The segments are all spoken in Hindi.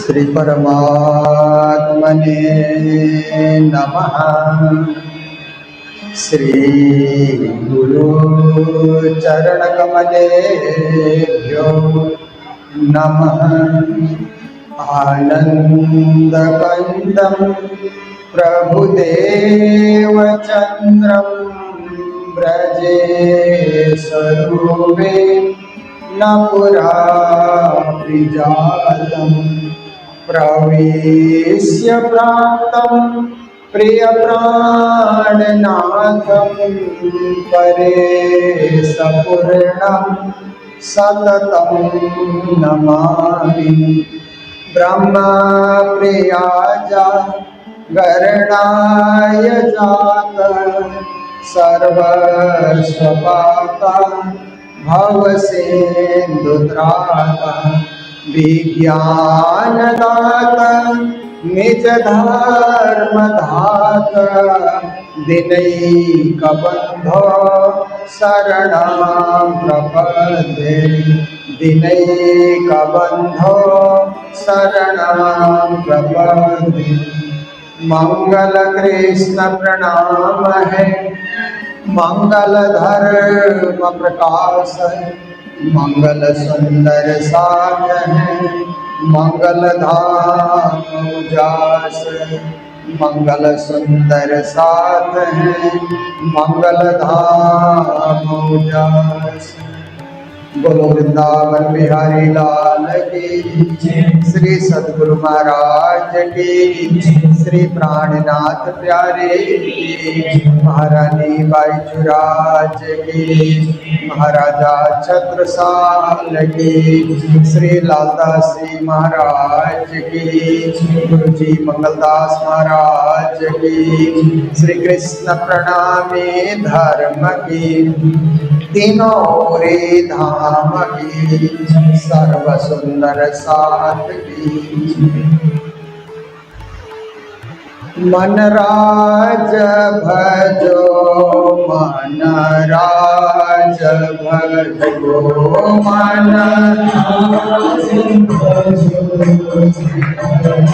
श्री परमात्मने नमः। श्री गुरु चरण कमलेभ्यो नमः। आनंदकंदं प्रभुदेव चंद्रं व्रजे स्वरूपे न पुरा विजातं प्रवेश्य प्राप्तं प्रियप्राणनाथं परेशपूर्णं सततं नमामि। ब्रह्मप्रियाजा गरणाय जात सर्वस्वपाता भवसिन्धुत्राता विज्ञानदाता निजधर्मधाता दिनैकबन्धो शरणं प्रपद्ये। दिनैकबन्धो शरणं प्रपद्ये। मंगल कृष्ण प्रणाम है, मंगल धर्म प्रकाश है, मंगल सुंदर साथ है, मंगल धाम उजास है। मंगल सुंदर साथ है, मंगल धाम उजास। बोलो वृंदावन बिहारी लाल की, श्री सद्गुरु महाराज की, श्री प्राणनाथ प्यारे की, महारानी बाईचुराज की, महाराजा छत्रसाल की, श्री लालदास जी महाराज की, गुरु जी मंगलदास महाराज की, श्री कृष्ण प्रणामी धर्म की, तीनों रे धाम की, सर्व सुंदर साथ की। मन राज भजो, मन राज भजो, मन राज भजो, मन राज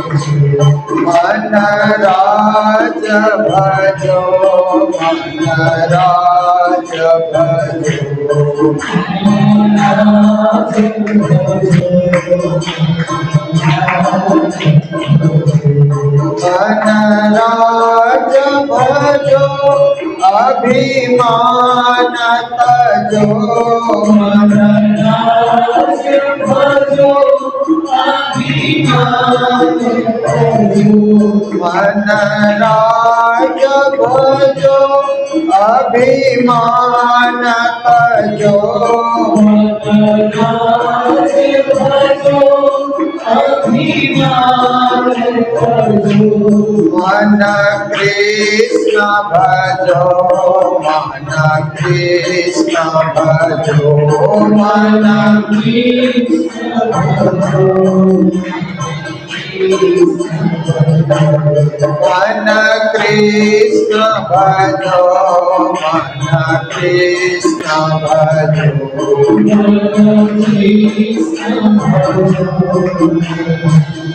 भजो, मन राज भजो, मन राज भजो, अभिमान तजो, मन राज भजो, अभिमान तजो, मन राज भजो, अभिमान तजो, मन राज भजो, अभिमान तजो, मन कृष्ण भजो, मन कृष्ण भजो, मन कृष्ण भजो, मन कृष्ण भजो, मन कृष्ण भजो, मन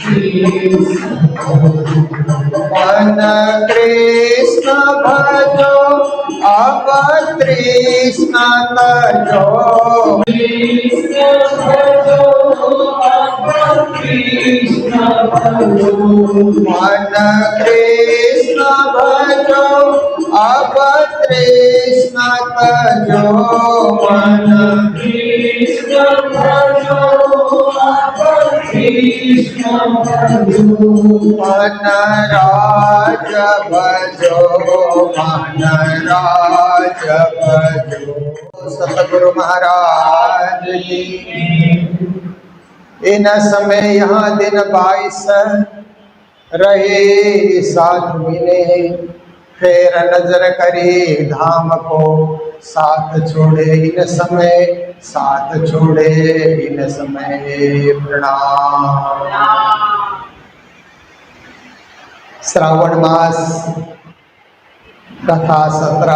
कृष्ण मन कृष्ण भजो, अब तृष्ण तजो, कृष्ण भजो, अब कृष्ण भजो, मन कृष्ण भजो, अब तृष्ण तजो, मन कृष्ण भजो, अब कृष्ण भजो, मन राज भजो, मन राज भजो। सतगुरु महाराज जी। इन समय यहाँ दिन 22 रहे साथ मिले, फिर नजर करे धाम को साथ छोड़े। इन समय साथ छोड़े, इन समय प्रणाम। श्रावण मास कथा सत्र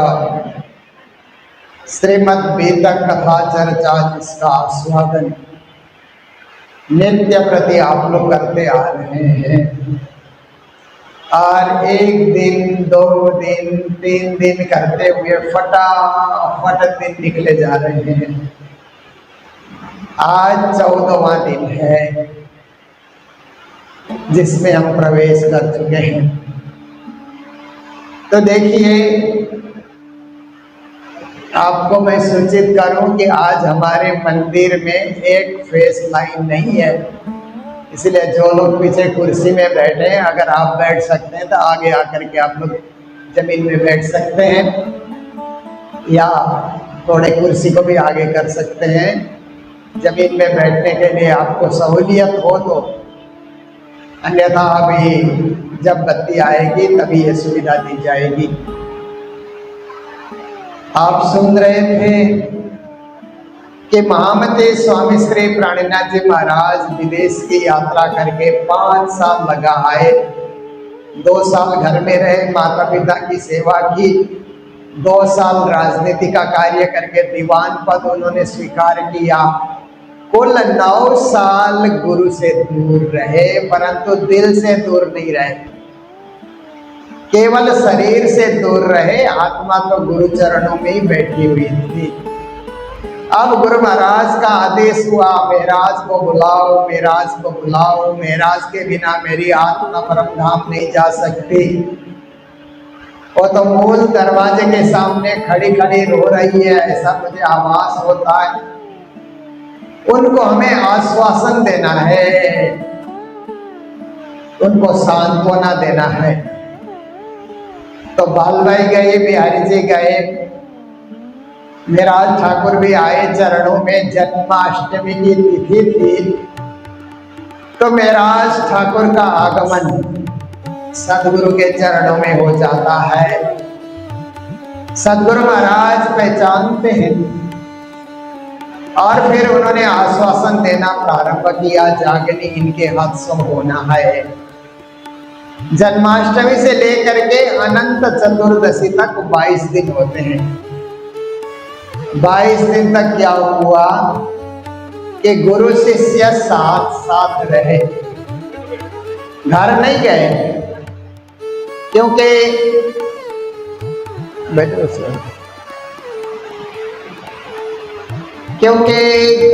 श्रीमद् वेद कथा चर्चा जिसका आस्वादन नित्य प्रति आप लोग करते आ रहे हैं, और एक दिन, 2 दिन, 3 दिन करते हुए फटाफट दिन निकले जा रहे हैं। आज 14वां दिन है जिसमें हम प्रवेश कर चुके हैं। तो देखिए, आपको मैं सूचित करूं कि आज हमारे मंदिर में एक फेस लाइन नहीं है, इसलिए जो लोग पीछे कुर्सी में बैठे हैं, अगर आप बैठ सकते हैं तो आगे आकर के आप लोग जमीन में बैठ सकते हैं, या थोड़े कुर्सी को भी आगे कर सकते हैं। जमीन में बैठने के लिए आपको सहूलियत हो तो, अन्यथा अभी जब बत्ती आएगी तभी ये सुविधा दी जाएगी। आप सुन रहे थे कि महामते स्वामी श्री प्राणनाथ जी महाराज विदेश की यात्रा करके 5 साल लगा आए। 2 साल घर में रहे, माता पिता की सेवा की। 2 साल राजनीति का कार्य करके दीवान पद उन्होंने स्वीकार किया। कुल 9 साल गुरु से दूर रहे, परंतु दिल से दूर नहीं रहे, केवल शरीर से दूर रहे। आत्मा तो गुरु चरणों में ही बैठी हुई थी। अब गुरु महाराज का आदेश हुआ, मेराज को बुलाओ, मेराज को बुलाओ। मेराज के बिना मेरी आत्मा परम धाम नहीं जा सकती। वो तो मूल दरवाजे के सामने खड़ी खड़ी रो रही है, ऐसा मुझे आभास होता है। उनको हमें आश्वासन देना है, उनको सांत्वना देना है। तो बाल भाई गए, बिहारी जी गए, मेराज ठाकुर भी आए चरणों में। जन्माष्टमी की तिथि थी, तो मेराज ठाकुर का आगमन सदगुरु के चरणों में हो जाता है। सदगुरु महाराज पहचानते हैं और फिर उन्होंने आश्वासन देना प्रारंभ किया, जागनी इनके हाथ से होना है। जन्माष्टमी से लेकर के अनंत चतुर्दशी तक 22 दिन होते हैं। 22 दिन तक क्या हुआ कि गुरु शिष्य साथ साथ रहे, घर नहीं गए, क्योंकि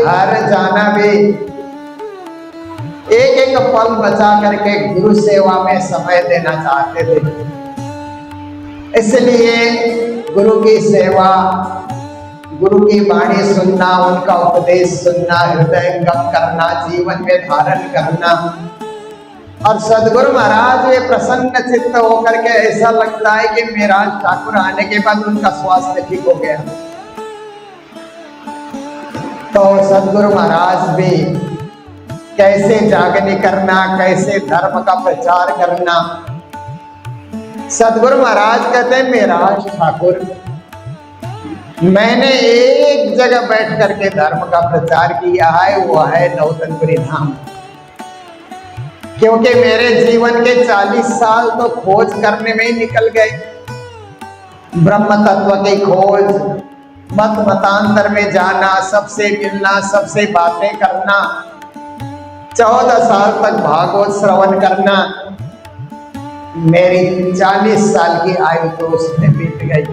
घर जाना भी एक एक पल बचा करके गुरु सेवा में समय देना चाहते थे। इसलिए गुरु की सेवा, गुरु की वाणी सुनना, उनका उपदेश सुनना, हृदयंगम करना, जीवन में धारण करना। और सदगुरु महाराज वे प्रसन्न चित्त होकर के ऐसा लगता है कि मेराज ठाकुर आने के बाद उनका स्वास्थ्य ठीक हो गया। तो सदगुरु महाराज भी कैसे जागने करना, कैसे धर्म का प्रचार करना। सदगुरु महाराज कहते हैं, मेराज ठाकुर, मैंने एक जगह बैठ करके धर्म का प्रचार किया है, वो है नौतनपुरी धाम। क्योंकि मेरे जीवन के 40 साल तो खोज करने में ही निकल गए। ब्रह्म तत्व की खोज, मत मतांतर में जाना, सबसे मिलना, सबसे बातें करना, 14 साल तक भागवत श्रवण करना। मेरी 40 साल की आयु तो उसमें बीत गई।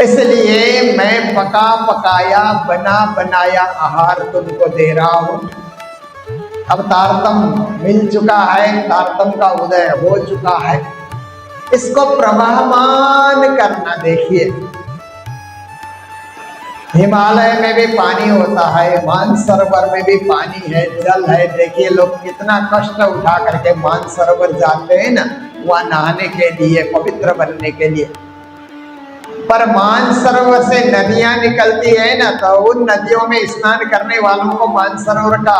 इसलिए मैं पका पकाया, बना बनाया आहार तुमको दे रहा हूं। अब तारतम मिल चुका है, तारतम का उदय हो चुका है, इसको प्रवाहमान करना। देखिए, हिमालय में भी पानी होता है, मानसरोवर में भी पानी है, जल है। देखिए लोग कितना कष्ट उठा करके मानसरोवर जाते हैं ना, वहां नहाने के लिए, पवित्र बनने के लिए। पर मानसरोवर से नदियां निकलती है ना, तो उन नदियों में स्नान करने वालों को मानसरोवर का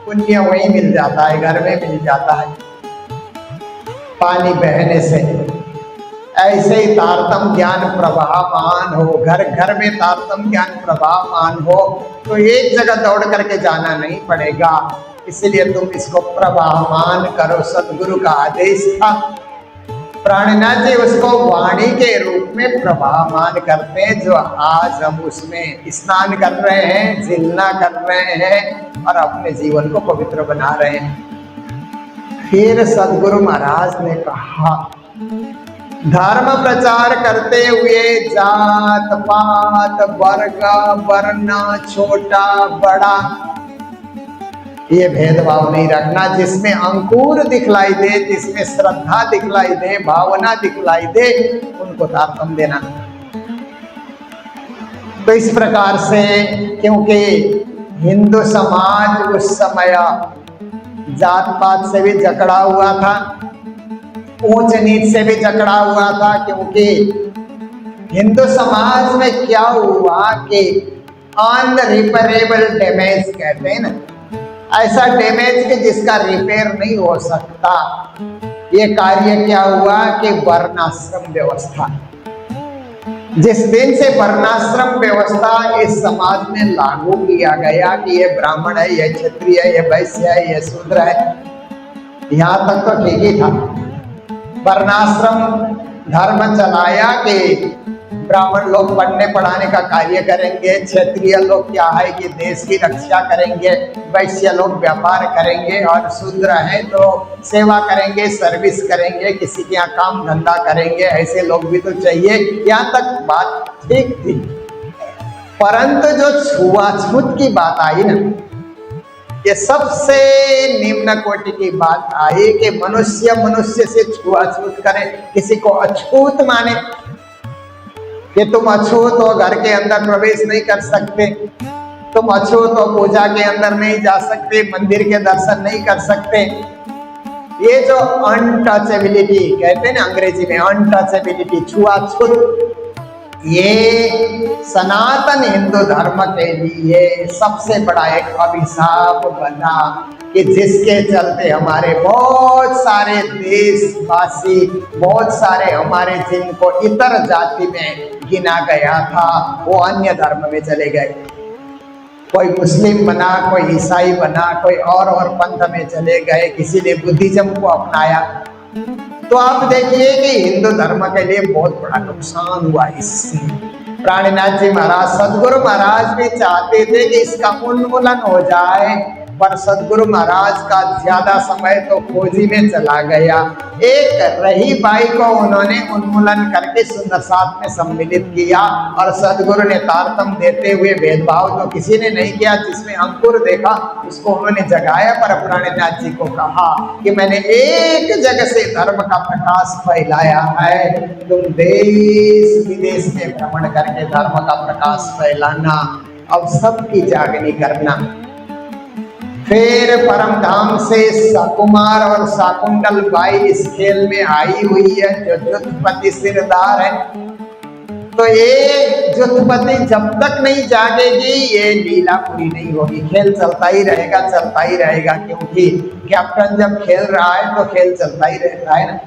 पुण्य वही मिल जाता है, घर में मिल जाता है पानी बहने से। ऐसे ही तारतम ज्ञान प्रवाहमान हो, घर घर में तारतम ज्ञान प्रवाहमान हो, तो एक जगह दौड़ करके जाना नहीं पड़ेगा। इसलिए तुम इसको प्रवाहमान करो। सदगुरु का आदेश था। प्राणनाथ जी उसको वाणी के रूप में प्रभावमान करते हैं, जो आज हम उसमें स्नान कर रहे हैं, जिलना कर रहे हैं और अपने जीवन को पवित्र बना रहे हैं। फिर सदगुरु महाराज ने कहा, धर्म प्रचार करते हुए जात पात वर्ग वर्ण छोटा बड़ा ये भेदभाव नहीं रखना। जिसमें अंकुर दिखलाई दे, जिसमें श्रद्धा दिखलाई दे, भावना दिखलाई दे, उनको तारतम्य देना। तो इस प्रकार से, क्योंकि हिंदू समाज उस समय जात पात से भी जकड़ा हुआ था, ऊंच नीच से भी जकड़ा हुआ था, क्योंकि हिंदू समाज में क्या हुआ कि अनरिपेरेबल डैमेज कहते हैं ना, ऐसा डैमेज कि जिसका रिपेयर नहीं हो सकता। ये कार्य क्या हुआ कि वर्णाश्रम व्यवस्था, जिस दिन से वर्णाश्रम व्यवस्था इस समाज में लागू किया गया कि ये ब्राह्मण है, ये क्षत्रिय है, ये वैश्य है, ये शूद्र है, यहाँ तक तो ठीक ही था। वर्णाश्रम धर्म चलाया कि ब्राह्मण लोग पढ़ने पढ़ाने का कार्य करेंगे, क्षत्रिय लोग क्या है कि देश की रक्षा करेंगे, वैश्य लोग व्यापार करेंगे और शूद्र है तो सेवा करेंगे, सर्विस करेंगे, किसी के यहाँ काम धंधा करेंगे, ऐसे लोग भी तो चाहिए। यहाँ तक बात ठीक थी, परंतु जो छुआछूत की बात आई ना, ये सबसे निम्न कोटि की बात आई कि मनुष्य मनुष्य से छुआछूत करे, किसी को अछूत माने कि तुम अछूत हो, घर के अंदर प्रवेश नहीं कर सकते, तुम अछूत हो, पूजा के अंदर नहीं जा सकते, मंदिर के दर्शन नहीं कर सकते। ये जो अनटचेबिलिटी कहते हैं ना अंग्रेजी में, अनटचेबिलिटी, छुआछूत, ये सनातन हिंदू धर्म के लिए सबसे बड़ा एक अभिशाप बना कि जिसके चलते हमारे बहुत सारे देशवासी, बहुत सारे हमारे जिनको इतर जाति में गिना गया था, वो अन्य धर्म में चले गए। कोई मुस्लिम बना, कोई ईसाई बना, कोई और पंथ में चले गए, किसी ने बुद्धिज्म को अपनाया। तो आप देखिए कि हिंदू धर्म के लिए बहुत बड़ा नुकसान हुआ इससे। प्राणनाथ जी महाराज, सदगुरु महाराज भी चाहते थे कि इसका उन्मूलन हो जाए, पर सदगुरु महाराज का ज्यादा समय तो खोजी में चला गया। एक रही बाई को उन्होंने उन्मूलन करके सुंदर साथ में सम्मिलित किया और सदगुरु ने तारतम्य देते हुए भेदभाव तो किसी ने नहीं किया, जिसमें अंकुर देखा उसको उन्होंने जगाया। पर प्राणनाथ जी को कहा कि मैंने एक जगह से धर्म का प्रकाश फैलाया है, तुम देश विदेश में भ्रमण करके धर्म का प्रकाश फैलाना, अब सबकी जागनी करना। फिर परम धाम से सकुमार और शाकुंतल बाई इस खेल में आई हुई है, जो जुत्पति सिरदार है। तो ये जुत्पति जब तक नहीं जागेगी ये लीला पूरी नहीं होगी, खेल चलता ही रहेगा, चलता ही रहेगा। क्योंकि कैप्टन जब खेल रहा है तो खेल चलता ही रहता है ना।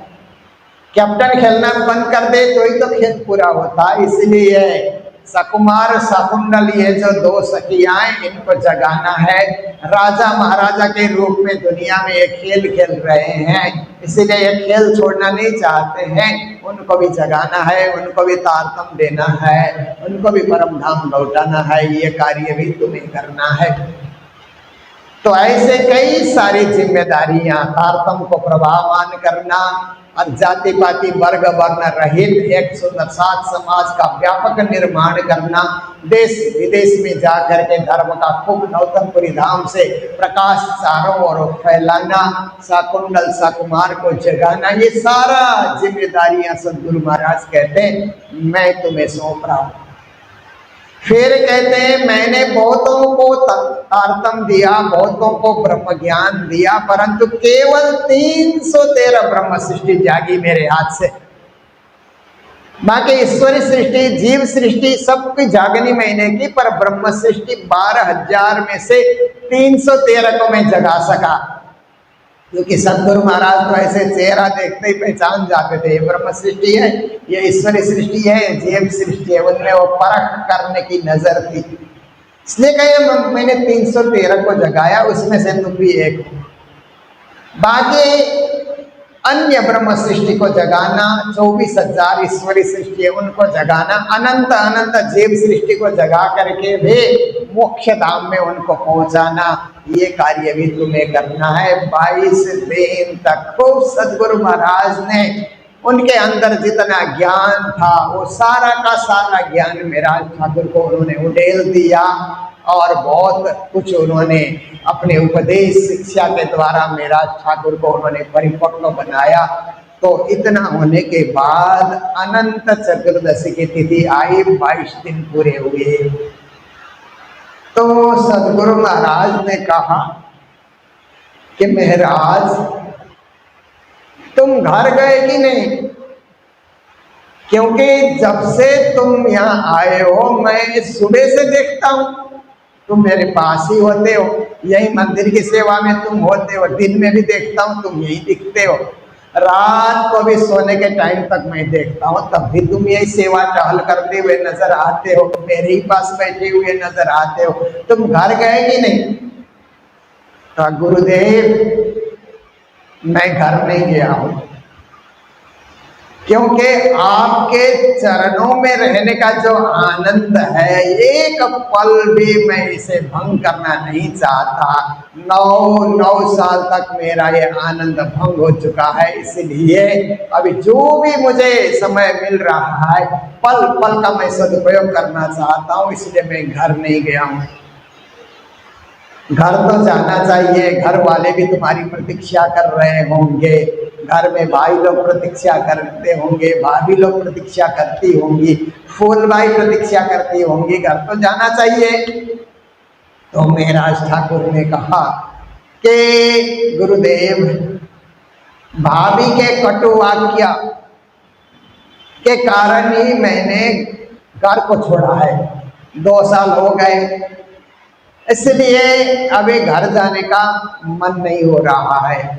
कैप्टन खेलना बंद कर दे तो ही तो खेल पूरा होता है। इसलिए सकुमार शाकुंतल, ये जो दो सखियां, इनको जगाना है। राजा महाराजा के रूप में दुनिया में ये खेल खेल रहे हैं, इसीलिए ये खेल छोड़ना नहीं चाहते हैं। उनको भी जगाना है, उनको भी तारतम्य देना है, उनको भी परम धाम लौटाना है। ये कार्य भी तुम्हें करना है। तो ऐसे कई सारी जिम्मेदारियां, तारतम्य को प्रभावमान करना और जाति पाति वर्ग वर्ण रहित एक सुंदर साथ समाज का व्यापक निर्माण करना, देश विदेश में जाकर के धर्म का खूब नौतनपुरी धाम से प्रकाश चारों ओर फैलाना, शाकुंतल शाकुमार को जगाना, ये सारा जिम्मेदारियां सदगुरु महाराज कहते हैं मैं तुम्हें सौंप रहा हूं। फिर कहते हैं मैंने बहुतों को तारतम्य दिया, बहुतों को ब्रह्म ज्ञान दिया, परंतु केवल 313 ब्रह्म सृष्टि जागी मेरे हाथ से। बाकी ईश्वरी सृष्टि, जीव सृष्टि सबकी जागनी मैंने की, पर ब्रह्म सृष्टि 12,000 में से 313 को मैं जगा सका। क्योंकि सदगुरु महाराज तो ऐसे चेहरा देखते ही पहचान जाते थे, ये ब्रह्म सृष्टि है, ये ईश्वरी सृष्टि है, जीव सृष्टि है। उनमें वो परख करने की नजर थी, इसलिए कहे मैंने 313 को जगाया, उसमें से तुम भी एक हो। बाकी अन्य ब्रह्म सृष्टि को जगाना, 24,000 ईश्वरी सृष्टि है उनको जगाना, अनंत अनंत जीव सृष्टि को जगा करके भी मोक्ष धाम में उनको पहुंचाना, ये कार्य भी तुम्हें करना है। 22 दिन तक खूब सदगुरु महाराज ने उनके अंदर जितना ज्ञान था वो सारा का सारा ज्ञान मेराज ठाकुर को उन्होंने उड़ेल दिया और बहुत कुछ उन्होंने अपने उपदेश शिक्षा के द्वारा मेराज ठाकुर को उन्होंने परिपक्व बनाया। तो इतना होने के बाद अनंत चतुर्दशी की तिथि आई, 22 दिन पूरे हुए। तो सदगुरु महाराज ने कहा कि महाराज तुम घर गए कि नहीं, क्योंकि जब से तुम यहाँ आए हो मैं सुबह से देखता हूँ तुम मेरे पास ही होते हो, यही मंदिर की सेवा में तुम होते हो, दिन में भी देखता हूँ तुम यही दिखते हो, रात को भी सोने के टाइम तक मैं देखता हूँ तब भी तुम यही सेवा टहल करते हुए नजर आते हो, मेरे ही पास बैठे हुए नजर आते हो, तुम घर गए कि नहीं? तो गुरुदेव मैं घर नहीं गया हूँ, क्योंकि आपके चरणों में रहने का जो आनंद है एक पल भी मैं इसे भंग करना नहीं चाहता। 9 साल तक मेरा ये आनंद भंग हो चुका है, इसलिए अभी जो भी मुझे समय मिल रहा है पल पल का मैं सदुपयोग करना चाहता हूँ, इसलिए मैं घर नहीं गया हूँ। घर तो जाना चाहिए, घर वाले भी तुम्हारी प्रतीक्षा कर रहे होंगे, घर में भाई लोग प्रतीक्षा करते होंगे, भाभी लोग प्रतीक्षा करती होंगी, फूल भाई प्रतीक्षा करती होंगी, घर तो जाना चाहिए। तो महाराज ठाकुर ने कहा कि गुरुदेव भाभी के कटु वाक्य के कारण ही मैंने घर को छोड़ा है, 2 साल हो गए, इसलिए अभी घर जाने का मन नहीं हो रहा है।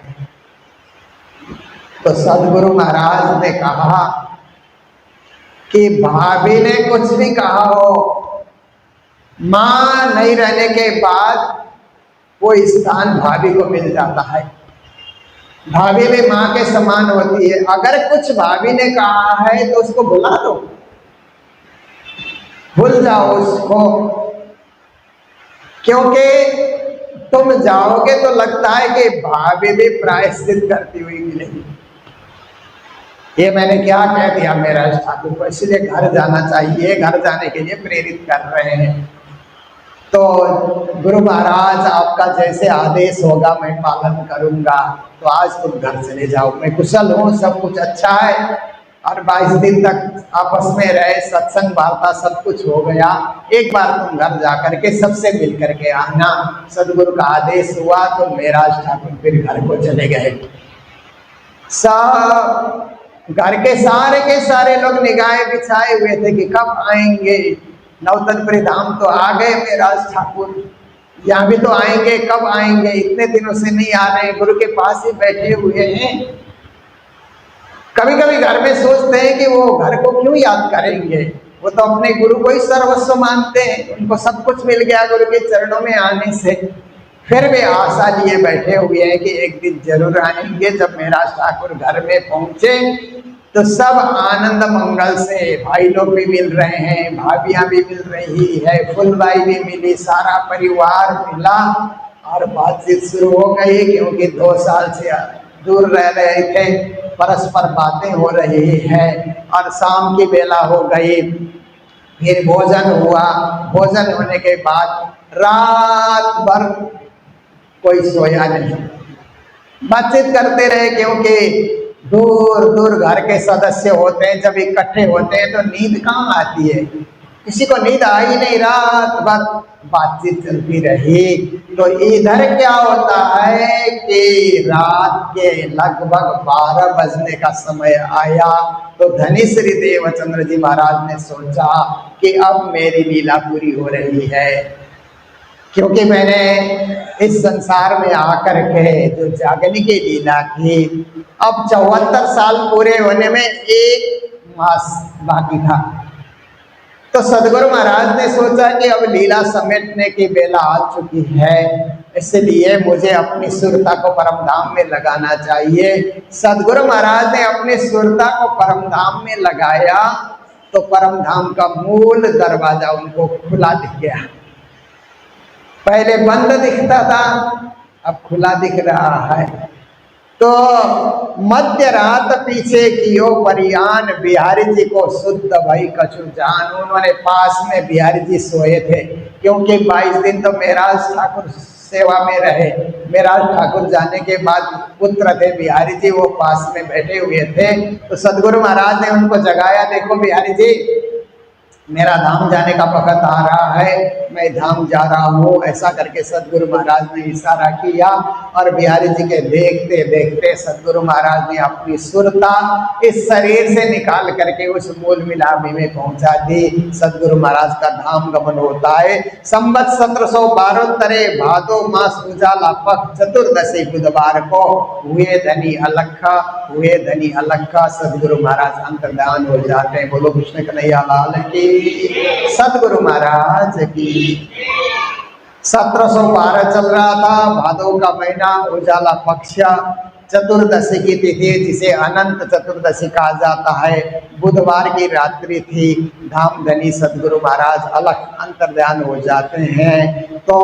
तो सदगुरु महाराज ने कहा कि भाभी ने कुछ भी कहा हो, मां नहीं रहने के बाद वो स्थान भाभी को मिल जाता है, भाभी भी मां के समान होती है। अगर कुछ भाभी ने कहा है तो उसको भुला दो, भूल जाओ उसको, क्योंकि तुम जाओगे तो लगता है कि भाभी भी प्रायश्चित करती हुई मिलेगी। ये मैंने क्या कह दिया महाराज ठाकुर को, इसलिए घर जाना चाहिए, घर जाने के लिए प्रेरित कर रहे हैं। तो गुरु महाराज आपका जैसे आदेश होगा मैं पालन करूंगा, तो आज तुम घर चले जाओ, मैं कुशल हूँ, सब कुछ अच्छा है, और 22 दिन तक आपस में रहे, सत्संग वार्ता सब कुछ हो गया, एक बार तुम घर जाकर के सबसे मिल करके आना। सदगुरु का आदेश हुआ तो महाराज ठाकुर फिर घर को चले गए। सब घर के सारे लोग निगाहें बिछाए हुए थे कि कब आएंगे, नवतनपुरी धाम तो आ गए महाराज ठाकुर, यहाँ भी तो आएंगे, कब आएंगे, इतने दिनों से नहीं आ रहे, गुरु के पास ही बैठे हुए हैं। कभी कभी घर में सोचते हैं कि वो घर को क्यों याद करेंगे, वो तो अपने गुरु को ही सर्वस्व मानते हैं, उनको सब कुछ मिल गया गुरु के चरणों में आने से, फिर वे आशा लिए बैठे हुए हैं कि एक दिन जरूर आएंगे। जब महाराज ठाकुर घर में पहुंचे तो सब आनंद मंगल से, भाई लोग भी मिल रहे हैं, भाभियां भी मिल रही है, फुलबाई भी मिली, सारा परिवार मिला और बातचीत शुरू हो गई, क्योंकि 2 साल से दूर रह रहे थे, परस्पर बातें हो रही है। और शाम की बेला हो गई, फिर भोजन हुआ, भोजन होने के बाद रात भर कोई सोया नहीं, बातचीत करते रहे, क्योंकि दूर दूर घर के सदस्य होते हैं, जब इकट्ठे होते हैं तो नींद कहाँ आती है, किसी को नींद आई नहीं, रात भर बातचीत चलती रही। तो इधर क्या होता है कि रात के लगभग 12 बजने का समय आया तो धनी श्री देवचंद्र जी महाराज ने सोचा कि अब मेरी लीला पूरी हो रही है, क्योंकि मैंने इस संसार में आकर के जो जागने की लीला की, अब 74 साल पूरे होने में 1 मास बाकी था, तो सदगुरु महाराज ने सोचा कि अब लीला समेटने की बेला आ चुकी है, इसलिए मुझे अपनी सुरता को परम धाम में लगाना चाहिए। सदगुरु महाराज ने अपनी सुरता को परम धाम में लगाया तो परम धाम का मूल दरवाजा उनको खुला दिख गया। पहले बंद दिखता था, अब खुला दिख रहा है। तो मध्य रात पीछे कियो परियान, बिहारी जी को शुद्ध भई कछु जान। उन्होंने पास में बिहारी जी सोए थे, क्योंकि 22 दिन तो मेराज ठाकुर सेवा में रहे। मेराज ठाकुर जाने के बाद पुत्र थे बिहारी जी, वो पास में बैठे हुए थे। तो सदगुरु महाराज ने उनको जगाया, देखो बिहारी जी, मेरा धाम जाने का वक्त आ रहा है, मैं धाम जा रहा हूँ। ऐसा करके सदगुरु महाराज ने इशारा किया और बिहारी जी के देखते देखते सदगुरु महाराज ने अपनी सुरता इस शरीर से निकाल करके उस मूल मिलामी में पहुंचा दी। सदगुरु महाराज का धाम गमन होता है। संवत 1772 भादो मास उजाला पख चतुर्दशी बुधवार को हुए धनी अलखा, हुए धनी अलखा सदगुरु महाराज अंतर्धान हो जाते हैं। बोलो कृष्ण कन्हैया लाल की, सदगुरु महाराज की। 1712 चल रहा था, भादो का महीना, उजाला पक्ष, चतुर्दशी की तिथि जिसे अनंत चतुर्दशी कहा जाता है। बुधवार की रात्रि थी। धाम धनी सदगुरु महाराज अलग अंतर्ध्यान हो जाते हैं। तो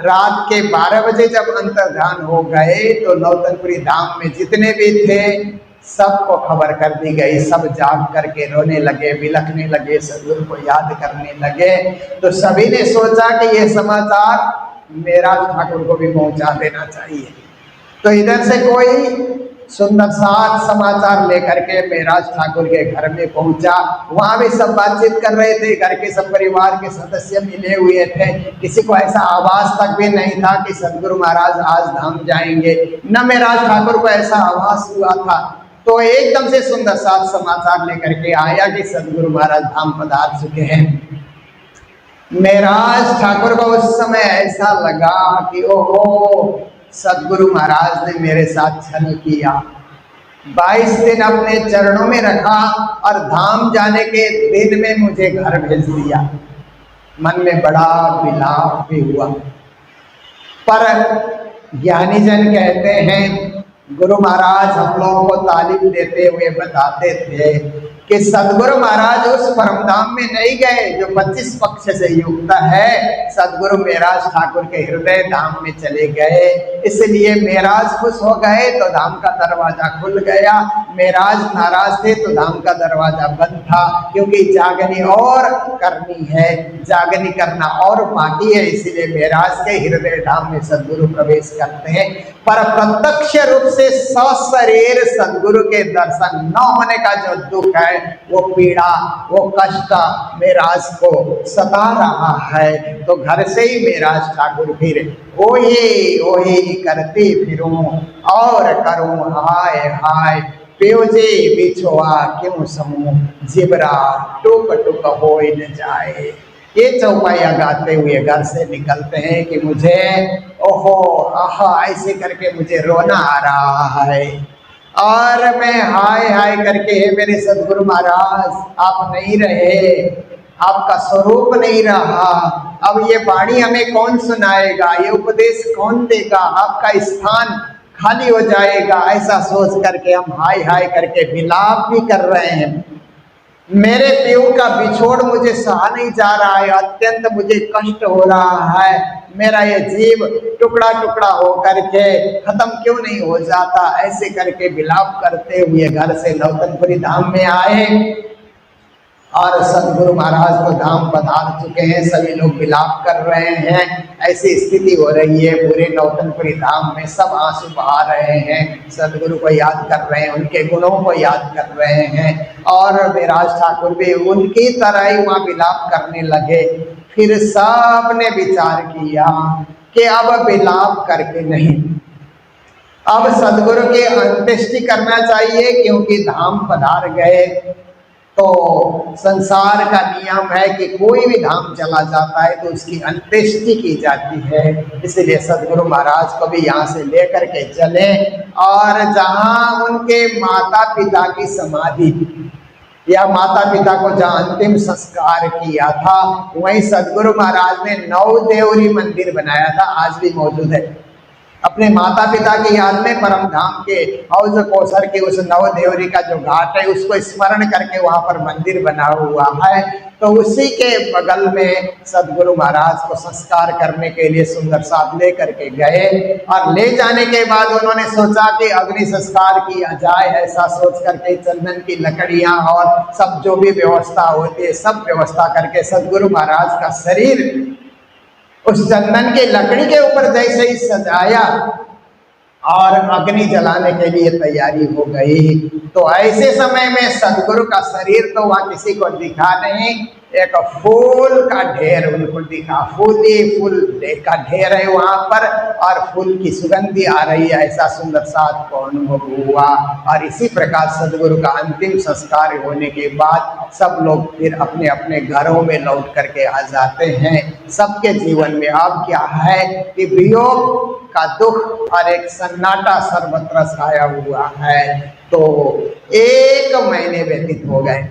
रात के 12 बजे जब अंतर्ध्यान हो गए तो नौतनपुरी धाम में जितने भी थे सबको खबर कर दी गई। सब जाग करके रोने लगे, बिलखने लगे, सदगुरु को याद करने लगे। तो सभी ने सोचा कि ये समाचार मेराज ठाकुर को भी पहुंचा देना चाहिए। तो इधर से कोई सुंदर साथ समाचार लेकर के मेराज ठाकुर के घर में पहुंचा। वहां भी सब बातचीत कर रहे थे, घर के सब परिवार के सदस्य मिले हुए थे। किसी को ऐसा आवाज तक भी नहीं था कि सदगुरु महाराज आज धाम जाएंगे, न मेराज ठाकुर को ऐसा आवाज हुआ था। तो एकदम से सुंदर साथ समाचार लेकर के आया कि सदगुरु महाराज धाम पधार चुके हैं। मेराज ठाकुर को उस समय ऐसा लगा कि ओहो, सदगुरु महाराज ने मेरे साथ छल किया। 22 दिन अपने चरणों में रखा और धाम जाने के दिन में मुझे घर भेज दिया। मन में बड़ा विलाप भी हुआ। पर ज्ञानी जन कहते हैं, गुरु महाराज हम लोगों को तालीम देते हुए बताते थे कि सदगुरु महाराज उस परमधाम में नहीं गए जो 25 पक्ष से युक्त है। सदगुरु मेराज ठाकुर के हृदय धाम में चले गए। इसलिए मेराज खुश हो गए तो धाम का दरवाजा खुल गया। मेराज नाराज थे तो धाम का दरवाजा बंद था, क्योंकि जागनी और करनी है, जागनी करना और बाकी है। इसलिए मेराज के हृदय धाम में सदगुरु प्रवेश करते हैं। पर प्रत्यक्ष रूप से सशरीर सदगुरु के दर्शन न होने का जो दुख है, वो पीड़ा, वो कष्ट मेराज को सता रहा है। तो घर से ही मेराज ठाकुर फिर ओही ओही करती फिरूं और करूं हाय हाय, प्योजे बिछुआ क्यों समूह, जिबरा टुक टुक हो न जाए। ये चौपाइया गाते हुए घर से निकलते हैं कि मुझे ओहो आहा ऐसे करके मुझे रोना आ रहा है और मैं हाय हाय करके, हे मेरे सदगुरु महाराज आप नहीं रहे, आपका स्वरूप नहीं रहा, अब ये वाणी हमें कौन सुनाएगा, ये उपदेश कौन देगा, आपका स्थान खाली हो जाएगा। ऐसा सोच करके हम हाय हाय करके विलाप भी कर रहे हैं। मेरे प्यो का बिछोड़ मुझे सहा नहीं जा रहा है, अत्यंत मुझे कष्ट हो रहा है। मेरा ये जीव टुकड़ा टुकड़ा हो करके खत्म क्यों नहीं हो जाता। ऐसे करके विलाप करते हुए घर से नौतनपुरी धाम में आए और सदगुरु महाराज तो धाम पधार चुके हैं। सभी लोग विलाप कर रहे हैं। ऐसी स्थिति हो रही है पूरे नौतनपुरी धाम में, सब आंसू बहा रहे हैं, सदगुरु को याद कर रहे हैं, उनके गुणों को याद कर रहे हैं। और मेराज ठाकुर भी उनकी तरह ही वहाँ विलाप करने लगे। फिर सबने विचार किया कि अब विलाप करके नहीं, अब सदगुरु के अंत्येष्टि करना चाहिए, क्योंकि धाम पधार गए। तो संसार का नियम है कि कोई भी धाम चला जाता है तो उसकी अंत्येष्टि की जाती है। इसलिए सदगुरु महाराज को भी यहाँ से लेकर के चले और जहाँ उनके माता पिता की समाधि, या माता पिता को जहाँ अंतिम संस्कार किया था वहीं सदगुरु महाराज ने नवदेवरी मंदिर बनाया था, आज भी मौजूद है। अपने माता पिता की याद में परम धाम के हौज कोसर के उस नवदेवरी का जो घाट है उसको स्मरण करके वहां पर मंदिर बना हुआ है। तो उसी के बगल में सदगुरु महाराज को संस्कार करने के लिए सुंदर साथ ले करके गए, और ले जाने के बाद उन्होंने सोचा कि अग्नि संस्कार किया जाए। ऐसा सोच करके चंदन की लकड़ियां और सब जो भी व्यवस्था होती है सब व्यवस्था करके सदगुरु महाराज का शरीर उस चंदन की लकड़ी के ऊपर जैसे ही सजाया और अग्नि जलाने के लिए तैयारी हो गई। तो ऐसे समय में सदगुरु का शरीर तो वहां किसी को दिखा नहीं, एक फूल का ढेर उनको दिखा। फूल का ढेर है वहां पर और फूल की सुगंधी आ रही है, ऐसा सुंदर साथ को अनुभव हुआ। और इसी प्रकार सदगुरु का अंतिम संस्कार होने के बाद सब लोग फिर अपने अपने घरों में लौट करके आ जाते हैं। सबके जीवन में अब क्या है कि वियोग का दुख और एक सन्नाटा सर्वत्र छाया हुआ है। तो 1 महीने व्यतीत हो गए,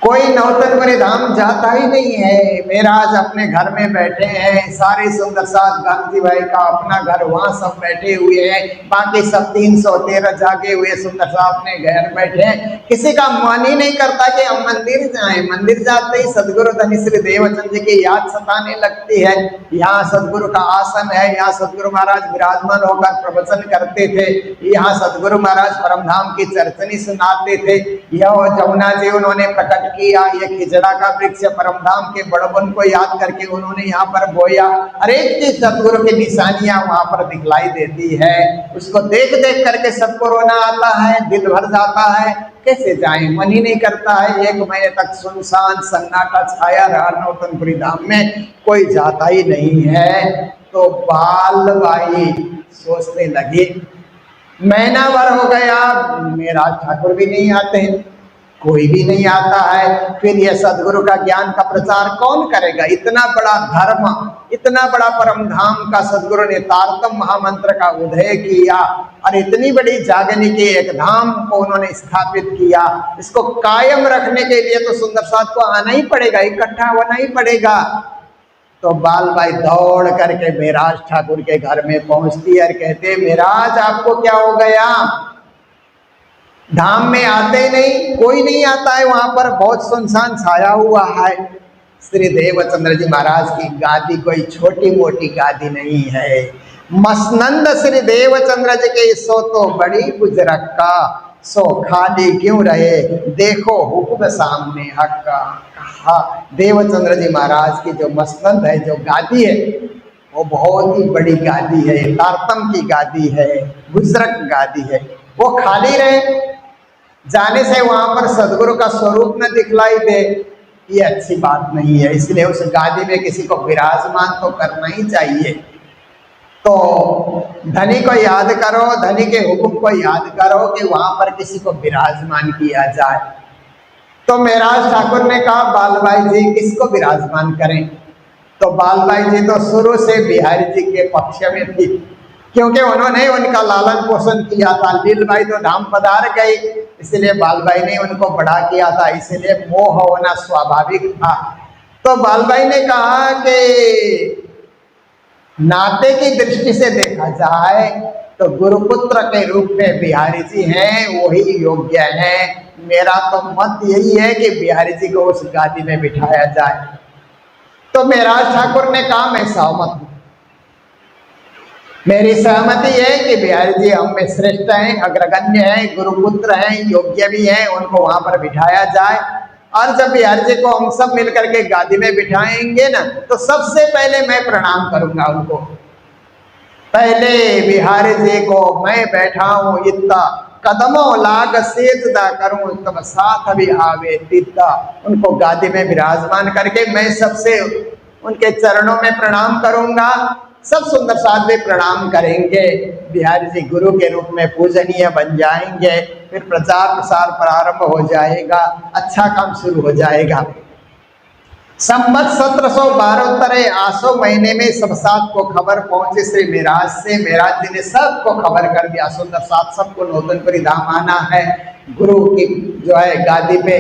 कोई नौतनपुरी धाम जाता ही नहीं है। महाराज अपने घर में बैठे हैं, सारे सुंदर साथ गांधी भाई का अपना घर वहाँ सब बैठे हुए हैं, बाकी सब 313 जागे हुए सुंदर साथ अपने घर बैठे हैं। किसी का मन ही नहीं करता कि हम मंदिर जाएं। मंदिर जाते ही सदगुरु धनी श्री देवचंद जी की याद सताने लगती है। यहाँ सदगुरु का आसन है, यहाँ सदगुरु महाराज विराजमान होकर प्रवचन करते थे, यहाँ सदगुरु महाराज परमधाम की चर्चनी सुनाते थे। यह जमुना जी उन्होंने प्रकट किया, ये खिजड़ा का वृक्ष परमधाम के बड़बन को याद करके उन्होंने यहाँ पर बोया। हर एक चीज सदगुरु की निशानियां वहां पर दिखलाई देती है। उसको देख देख करके सबको रोना आता है, दिल भर जाता है। कैसे जाएं, मन ही नहीं करता है। 1 महीने तक सुनसान सन्नाटा छाया रहा नौतनपुरी धाम में, कोई जाता ही नहीं है। तो बालबाई सोचने लगी, महीना भर हो गया महाराज ठाकुर भी नहीं आते, कोई भी नहीं आता है, फिर यह सदगुरु का ज्ञान का प्रचार कौन करेगा। इतना बड़ा धर्म, इतना बड़ा परमधाम का सदगुरु ने तारतम महामंत्र का उदय किया और इतनी बड़ी जागनी के एक धाम को उन्होंने स्थापित किया। इसको कायम रखने के लिए तो सुंदर साथ को आना ही पड़ेगा, इकट्ठा होना ही पड़ेगा। तो बालबाई दौड़ करके महाराज ठाकुर के घर में पहुंचती और कहते, महाराज आपको क्या हो गया, धाम में आते ही नहीं, कोई नहीं आता है, वहां पर बहुत सुनसान छाया हुआ है। श्री देवचंद्र जी महाराज की गादी कोई छोटी मोटी गादी नहीं है। मसनंद श्री देवचंद्र जी के सो तो बड़ी बुजुर्ग का, सो खाली क्यों रहे, देखो हुक्म सामने हक का। कहा देवचंद्र जी महाराज की जो मसनंद है, जो गादी है, वो बहुत ही बड़ी गादी है, तारतम की गादी है, बुजुर्ग गादी है। वो खाली रहे, जाने से वहां पर सदगुरु का स्वरूप न दिखलाई दे, ये अच्छी बात नहीं है। इसलिए उस गादी में किसी को विराजमान तो करना ही चाहिए। तो धनी को याद करो, धनी के हुक्म को याद करो कि वहां पर किसी को विराजमान किया जाए। तो महाराज ठाकुर ने कहा, बालबाई जी किसको विराजमान करें। तो बालबाई जी तो शुरू से बिहारी जी के पक्ष में थी, क्योंकि उन्होंने उनका लालन पोषण किया था। लीलबाई तो धाम पधार गई, इसलिए बालबाई ने उनको बड़ा किया था, इसलिए मोह होना स्वाभाविक था। तो बालबाई ने कहा कि नाते की दृष्टि से देखा जाए तो गुरुपुत्र के रूप में बिहारी जी हैं, वही योग्य हैं। मेरा तो मत यही है कि बिहारी जी को उस गादी में बिठाया जाए। तो महाराज ठाकुर ने कहा, मैं सहमत हूं, मेरी सहमति है कि बिहारी जी हम में श्रेष्ठ हैं, अग्रगण्य हैं, गुरुपुत्र हैं, योग्य भी हैं, उनको वहां पर बिठाया जाए। और जब बिहारी जी को हम सब मिलकर के गादी में बिठाएंगे ना, तो सबसे पहले मैं प्रणाम करूंगा उनको। पहले बिहारी जी को मैं बैठा हूं इतना, कदमों लाग सेजदा करूं तब साथ भी आवे तीता। उनको गादी में विराजमान करके मैं सबसे उनके चरणों में प्रणाम करूंगा। सब सुंदर साथ में प्रणाम करेंगे। बिहारी जी गुरु के रूप में पूजनीय बन जाएंगे। फिर प्रचार प्रसार प्रारंभ हो जाएगा, अच्छा काम शुरू हो जाएगा। संवत 1712 आसो महीने में सब सात को खबर पहुंचे श्री मेराज से। मेराज जी ने सबको खबर कर दिया, सुंदर साथ सबको नौतनपुरी धाम आना है। गुरु की जो है गादी पे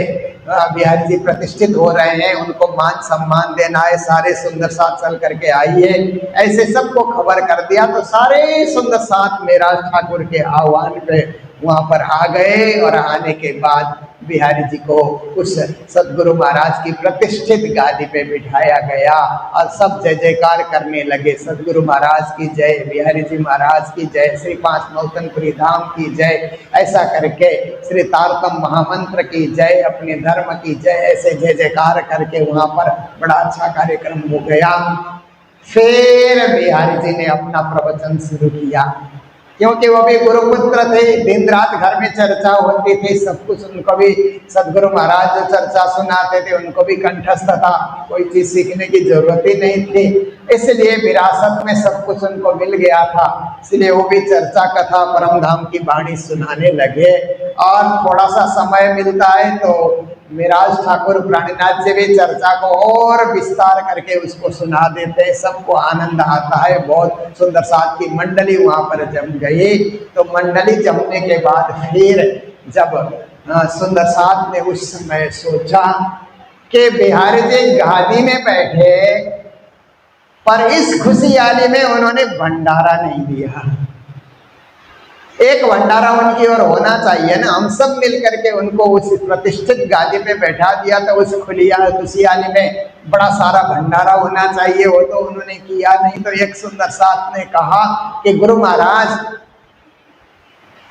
बिहारी जी प्रतिष्ठित हो रहे हैं, उनको मान सम्मान देना है, सारे सुंदर साथ चल करके आइए, ऐसे सबको खबर कर दिया। तो सारे सुंदर साथ मेराज ठाकुर के आह्वान पे वहां पर आ गए और आने के बाद बिहारी जी को उस सदगुरु महाराज की प्रतिष्ठित गादी पे बिठाया गया और सब जय जयकार करने लगे। सदगुरु महाराज की जय, बिहारी जी महाराज की जय, श्री पांच नौतनपुरी धाम की जय, ऐसा करके श्री तारतम महामंत्र की जय, अपने धर्म की जय, ऐसे जय जयकार करके वहां पर बड़ा अच्छा कार्यक्रम हो गया। फिर बिहारी जी ने अपना प्रवचन शुरू किया, क्योंकि वो भी गुरुपुत्र थे, दिन रात घर में चर्चा होती थी, सब कुछ उनको भी सदगुरु महाराज जो चर्चा सुनाते थे उनको भी कंठस्थ था, कोई चीज सीखने की जरूरत ही नहीं थी, इसलिए विरासत में सब कुछ उनको मिल गया था। इसलिए वो भी चर्चा कथा परम धाम की वाणी सुनाने लगे। और थोड़ा सा समय मिलता है तो मेराज ठाकुर प्राणीनाथ जी भी चर्चा को और विस्तार करके उसको सुना देते हैं, सबको आनंद आता है। बहुत सुंदर साथ की मंडली वहां पर जम गई। तो मंडली जमने के बाद फिर जब सुंदर साथ ने उस समय सोचा कि बिहारी जी गादी में बैठे, पर इस खुशहाली में उन्होंने भंडारा नहीं दिया। एक भंडारा उनकी ओर होना चाहिए ना, हम सब मिल करके उनको उस प्रतिष्ठित गादी पे बैठा दिया, तो उस खुशहाली में बड़ा सारा भंडारा होना चाहिए, वो तो उन्होंने किया नहीं। तो एक सुंदर साथ ने कहा कि गुरु महाराज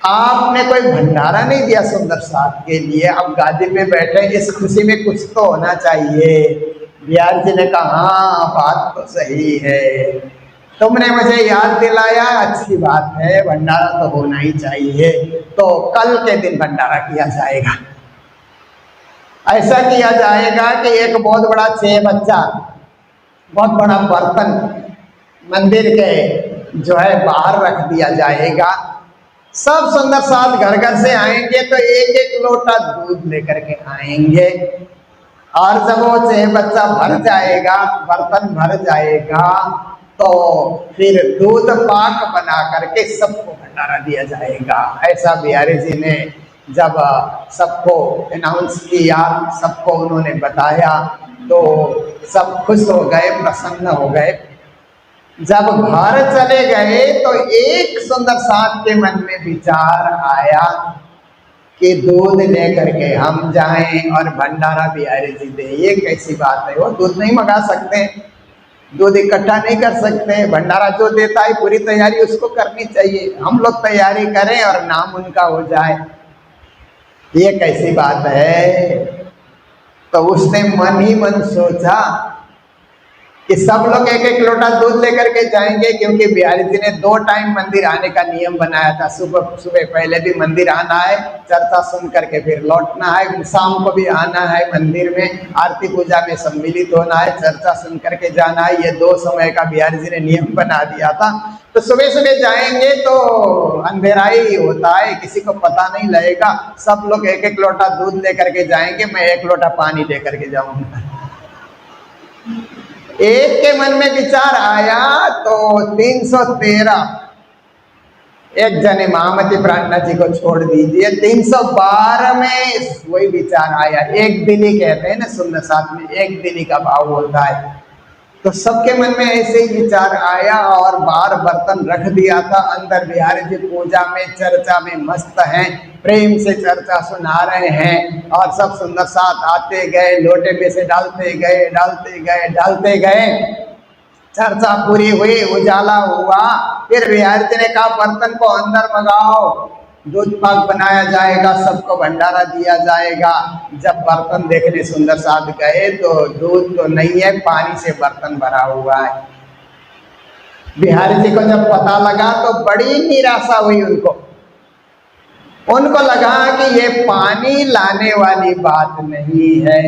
आपने कोई भंडारा नहीं दिया सुंदर साथ के लिए, अब गादी पे बैठे, इस खुशी में कुछ तो होना चाहिए। बिहार जी ने कहा हाँ बात तो सही है, तुमने मुझे याद दिलाया, अच्छी बात है, भंडारा तो होना ही चाहिए। तो कल के दिन भंडारा किया जाएगा। ऐसा किया जाएगा कि एक बहुत बड़ा 6 बच्चा, बहुत बड़ा बर्तन मंदिर के जो है बाहर रख दिया जाएगा। सब सुंदर साथ घर घर से आएंगे तो एक एक लोटा दूध लेकर के आएंगे, और जब वो 6 बच्चा भर जाएगा, बर्तन भर जाएगा, तो फिर दूध पाक बना करके सबको भंडारा दिया जाएगा। ऐसा बिहारी जी ने जब सबको अनाउंस किया, सबको उन्होंने बताया, तो सब खुश हो गए, प्रसन्न हो गए। जब घर चले गए तो एक सुंदर साथ के मन में विचार आया कि दूध लेकर के हम जाएं और भंडारा बिहारी जी दे। ये कैसी बात है, वो दूध नहीं मंगा सकते, दूध इकट्ठा नहीं कर सकते, भंडारा जो देता है पूरी तैयारी उसको करनी चाहिए, हम लोग तैयारी करें और नाम उनका हो जाए, ये कैसी बात है। तो उसने मन ही मन सोचा कि सब लोग एक एक लोटा दूध लेकर के जाएंगे, क्योंकि बिहारी जी ने 2 टाइम मंदिर आने का नियम बनाया था। सुबह सुबह पहले भी मंदिर आना है, चर्चा सुन करके फिर लौटना है, शाम को भी आना है मंदिर में, आरती पूजा में सम्मिलित होना है, चर्चा सुन करके जाना है। ये 2 समय का बिहारी जी ने नियम बना दिया था। तो सुबह सुबह जाएंगे तो अंधेरा ही होता है, किसी को पता नहीं लगेगा, सब लोग एक एक लोटा दूध लेकर के जाएंगे, मैं 1 लोटा पानी लेकर के जाऊंगा। एक के मन में विचार आया तो 313, एक जने महामती प्राणनाथ जी को छोड़ दीजिए, 312 में वही विचार आया। एक दिली कहते हैं ना सुंदर साथ में, एक दिली का भाव होता है। तो सबके मन में ऐसे ही विचार आया और बाहर बर्तन रख दिया था। अंदर बिहारी जी पूजा में चर्चा में मस्त हैं, प्रेम से चर्चा सुना रहे हैं, और सब सुंदर साथ आते गए, लोटे में से डालते गए डालते गए डालते गए। चर्चा पूरी हुई, उजाला हुआ। फिर बिहारी जी ने कहा बर्तन को अंदर मंगाओ, दूध पाक बनाया जाएगा, सबको भंडारा दिया जाएगा। जब बर्तन देखने सुंदर साथ गए तो दूध तो नहीं है, पानी से बर्तन भरा हुआ है। बिहारी जी को जब पता लगा तो बड़ी निराशा हुई उनको लगा कि ये पानी लाने वाली बात नहीं है,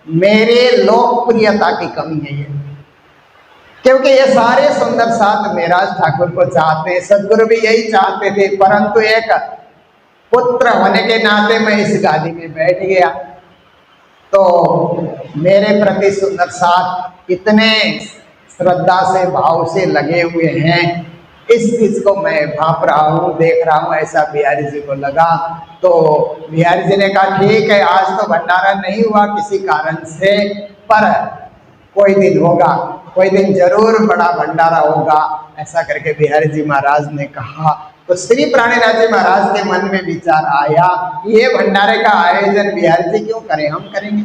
मेरे लोकप्रियता की कमी है ये, क्योंकि ये सारे सुंदर साथ मेराज ठाकुर को चाहते हैं, सदगुरु भी यही चाहते थे, परंतु एक पुत्र होने के नाते मैं इस गादी में बैठ गया। तो मेरे प्रति सुंदर साथ इतने श्रद्धा से भाव से लगे हुए हैं, इस चीज को मैं भाप रहा हूँ, देख रहा हूँ, ऐसा बिहारी जी को लगा। तो बिहारी जी ने कहा ठीक है, आज तो भंडारा नहीं हुआ किसी कारण से, पर कोई दिन होगा, कोई दिन जरूर बड़ा भंडारा होगा, ऐसा करके बिहारी जी महाराज ने कहा। तो श्री प्राणीनाथ जी महाराज के मन में विचार आया, ये भंडारे का आयोजन बिहारी जी क्यों करें, हम करेंगे,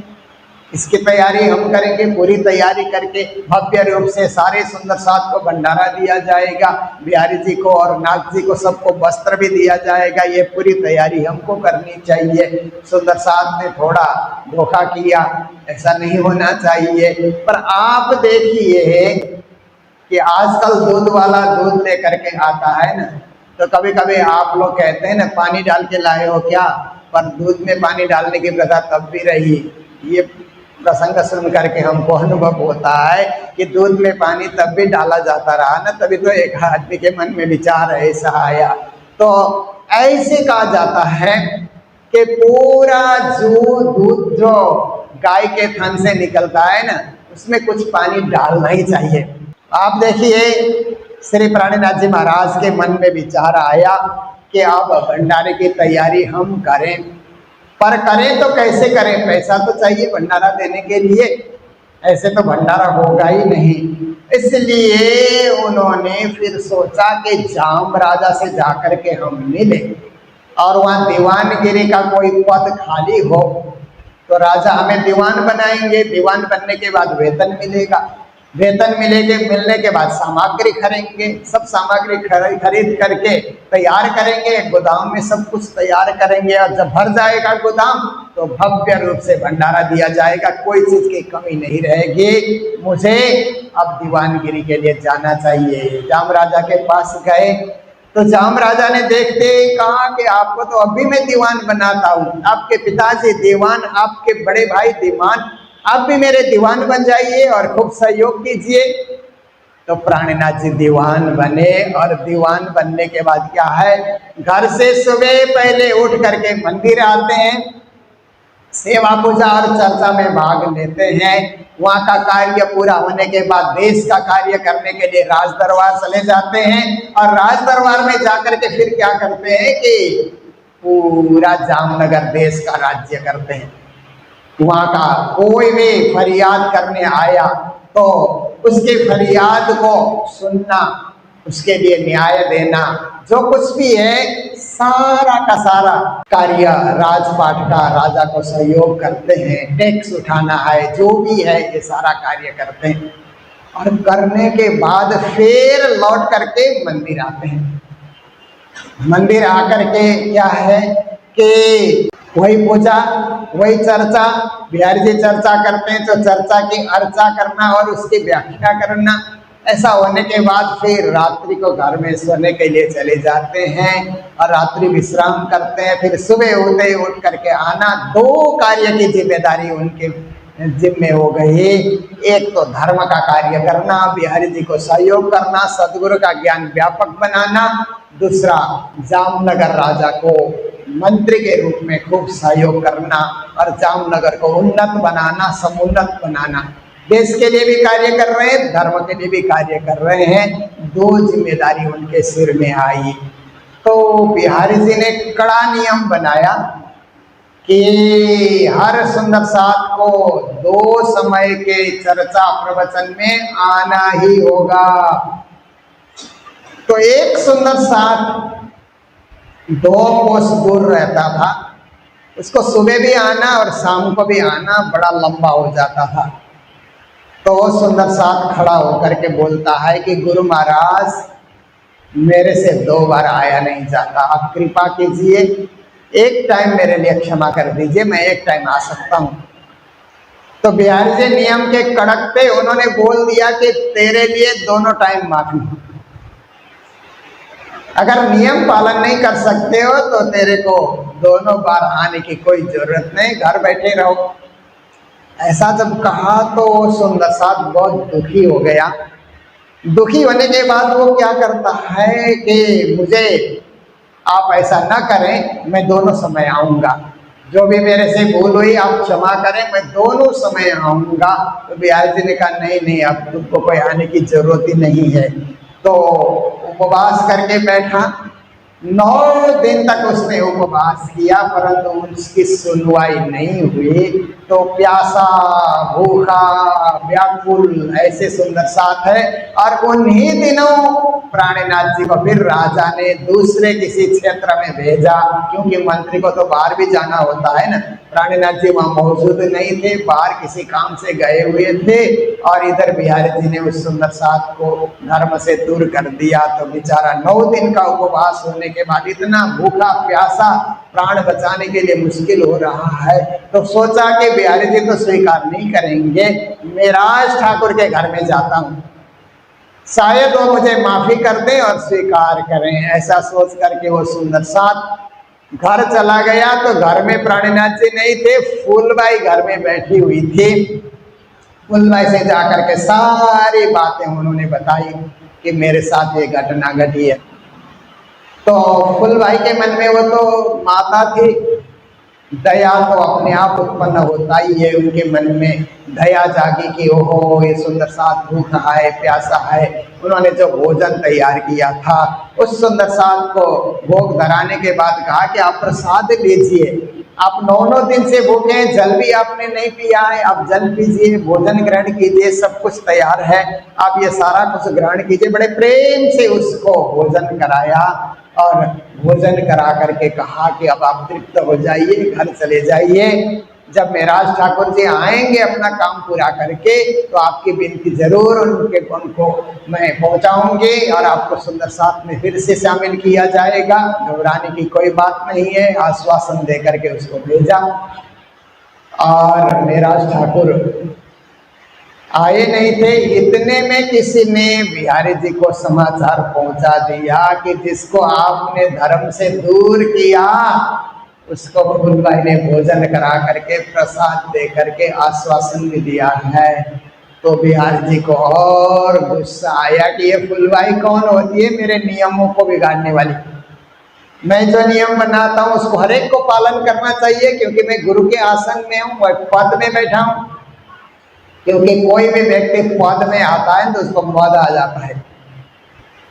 इसकी तैयारी हम करेंगे, पूरी तैयारी करके भव्य रूप से सारे सुंदर साथ को भंडारा दिया जाएगा, बिहारी जी को और नाथ जी को सबको वस्त्र भी दिया जाएगा, ये पूरी तैयारी हमको करनी चाहिए। सुंदर साथ ने थोड़ा धोखा किया, ऐसा नहीं होना चाहिए। पर आप देखिए कि आजकल दूध वाला दूध लेकर के आता है ना, तो कभी कभी आप लोग कहते हैं ना पानी डाल के लाए हो क्या, पर दूध में पानी डालने की प्रथा तब भी रही। ये प्रसंग सुन करके हमको अनुभव होता है कि दूध में पानी तब भी डाला जाता रहा ना, तभी तो एक आदमी के मन में विचार ऐसा आया। तो ऐसे कहा जाता है कि पूरा दूध जो गाय के थन से निकलता है ना, उसमें कुछ पानी डालना ही चाहिए। आप देखिए श्री प्राणीनाथ जी महाराज के मन में विचार आया कि अब भंडारे की तैयारी हम करें, पर करें तो कैसे करें, पैसा तो चाहिए भंडारा देने के लिए, ऐसे तो भंडारा होगा ही नहीं। इसलिए उन्होंने फिर सोचा कि जाम राजा से जाकर के हम मिले और वहाँ दीवानगिरी का कोई पद खाली हो तो राजा हमें दीवान बनाएंगे, दीवान बनने के बाद वेतन मिलेगा, वेतन मिलने के बाद सामग्री खरीदेंगे, सब सामग्री खरीद करके तैयार करेंगे, गोदाम में सब कुछ तैयार करेंगे, और जब भर जाएगा गोदाम तो भव्य रूप से भंडारा दिया जाएगा, कोई चीज की कमी नहीं रहेगी। मुझे अब दीवानगिरी के लिए जाना चाहिए। जाम राजा के पास गए तो जाम राजा ने देखते ही कहा कि आपको तो अभी मैं दीवान बनाता हूँ, आपके पिताजी दीवान, आपके बड़े भाई दीवान, आप भी मेरे दीवान बन जाइए और खूब सहयोग कीजिए। तो प्राणीनाथ जी दीवान बने, और दीवान बनने के बाद क्या है, घर से सुबह पहले उठ करके मंदिर आते हैं, सेवा पूजा और चर्चा में भाग लेते हैं। वहाँ का कार्य पूरा होने के बाद देश का कार्य करने के लिए राज दरबार चले जाते हैं, और राज दरबार में जाकर के फिर क्या करते हैं कि पूरा जामनगर देश का राज्य करते हैं। वहाँ का कोई भी फरियाद करने आया तो उसके फरियाद को सुनना, उसके लिए न्याय देना, जो कुछ भी है सारा का सारा कार्य राजपाट का राजा को सहयोग करते हैं। टैक्स उठाना है, जो भी है, ये सारा कार्य करते हैं, और करने के बाद फिर लौट करके मंदिर आते हैं। मंदिर आकर के क्या है कि वही पूजा, वही चर्चा, बिहारी जी चर्चा करते हैं तो चर्चा की अर्चा करना और उसकी व्याख्या करना। ऐसा होने के बाद फिर रात्रि को घर में सोने के लिए चले जाते हैं और रात्रि विश्राम करते हैं। फिर सुबह होते ही उठ करके आना, दो कार्य की जिम्मेदारी उनके जिम्मे हो गई। एक तो धर्म का कार्य करना, बिहारी जी को सहयोग करना, सदगुरु का ज्ञान व्यापक बनाना, दूसरा जामनगर राजा को मंत्री के रूप में खूब सहयोग करना और जामनगर को उन्नत बनाना, समुन्नत बनाना। देश के लिए भी कार्य कर रहे हैं, धर्म के लिए भी कार्य कर रहे हैं, दो जिम्मेदारी उनके सिर में आई। तो बिहारी जी ने कड़ा नियम बनाया कि हर सुंदर साथ को 2 समय के चर्चा प्रवचन में आना ही होगा। तो एक सुंदर साथ 2 कोस दूर रहता था, उसको सुबह भी आना और शाम को भी आना बड़ा लंबा हो जाता था। तो वो सुंदर साथ खड़ा होकर के बोलता है कि गुरु महाराज, मेरे से 2 बार आया नहीं जाता, आप कृपा कीजिए, एक टाइम मेरे लिए क्षमा कर दीजिए, मैं एक टाइम आ सकता हूँ। तो बिहारी जी नियम के कड़क थे, उन्होंने बोल दिया कि तेरे लिए दोनों टाइम माफी, अगर नियम पालन नहीं कर सकते हो तो तेरे को दोनों बार आने की कोई जरूरत नहीं, घर बैठे रहो। ऐसा जब कहा तो सुंदर साथ बहुत दुखी हो गया। दुखी होने के बाद वो क्या करता है कि मुझे आप ऐसा ना करें, मैं दोनों समय आऊँगा। जो भी मेरे से भूल हुई आप क्षमा करें, मैं दोनों समय आऊँगा। तो बिहारी जी ने कहा नहीं नहीं, अब तुमको कोई आने की जरूरत ही नहीं है। तो उपवास करके बैठा, 9 दिन तक उसने उपवास किया, परंतु उसकी सुनवाई नहीं हुई। तो प्यासा, भूखा, व्याकुल ऐसे सुंदर साथ है। और उन्हीं दिनों प्राणीनाथ जी को फिर राजा ने दूसरे किसी क्षेत्र में भेजा, क्योंकि मंत्री को तो बाहर भी जाना होता है ना। प्राणीनाथ जी वहाँ मौजूद नहीं थे, बाहर किसी काम से गए हुए थे। और इधर बिहारी जी ने उस सुंदर साथ को धर्म से दूर कर दिया। तो बेचारा 9 दिन का उपवास होने के बाद इतना भूखा प्यासा, प्राण बचाने के लिए मुश्किल हो रहा है। तो सोचा कि बिहारी जी तो स्वीकार नहीं करेंगे, मेराज ठाकुर के घर में जाता हूँ, शायद वो मुझे माफी कर दें और स्वीकार करें। ऐसा सोच करके वो सुंदर साथ घर चला गया। तो घर में प्राणीनाथ जी नहीं थे, फूलबाई घर में बैठी हुई थी। फूलबाई से जाकर के सारी बातें उन्होंने बताई कि मेरे साथ ये घटना घटी है। तो फूलबाई के मन में, वो तो माता थी, दया तो अपने आप उत्पन्न होता ही है। उनके मन में दया जागी कि ओहो ये सुंदर साथ भूखा है, प्यासा है। उन्होंने जो भोजन तैयार किया था, उस सुंदर साथ को भोग धराने के बाद कहा कि आप प्रसाद लीजिए, आप 9 दिन से भूखे हैं, जल भी आपने नहीं पिया है, आप जल पीजिए, भोजन ग्रहण कीजिए, सब कुछ तैयार है, आप ये सारा कुछ ग्रहण कीजिए। बड़े प्रेम से उसको भोजन कराया और भोजन करा करके कहा कि अब आप तृप्त हो जाइए, घर चले जाइए। जब मेराज ठाकुर जी आएंगे अपना काम पूरा करके, तो आपकी विनती जरूर उनको मैं पहुंचाऊंगी और आपको सुंदर साथ में फिर से शामिल किया जाएगा। घबराने की कोई बात नहीं है, आश्वासन दे करके उसको भेजा। और मेराज ठाकुर आए नहीं थे, इतने में किसी ने बिहारी जी को समाचार पहुंचा दिया कि जिसको आपने धर्म से दूर किया, उसको फूलबाई ने भोजन करा करके प्रसाद दे करके आश्वासन भी दिया है। तो बिहारी जी को और गुस्सा आया कि ये फूलबाई कौन होती है मेरे नियमों को बिगाड़ने वाली। मैं जो नियम बनाता हूँ उसको हर एक को पालन करना चाहिए, क्योंकि मैं गुरु के आसन में हूँ, पद में बैठा हूँ। क्योंकि कोई भी व्यक्ति पद में आता है तो उसको मद आ जाता है,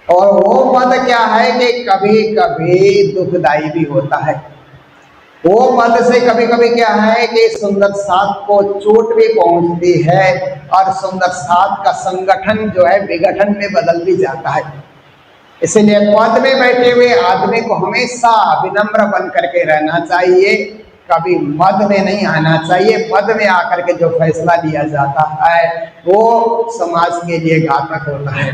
और वो मद क्या है कि कभी कभी दुखदाई भी होता है। वो मद से कभी कभी क्या है कि सुंदर साथ को चोट भी पहुंचती है, और सुंदर साथ का संगठन जो है विघटन में बदल भी जाता है। इसलिए पद में बैठे हुए आदमी को हमेशा विनम्र बन करके रहना चाहिए, कभी मद में नहीं आना चाहिए। मद में आकर के जो फैसला लिया जाता है वो समाज के लिए घातक होता है।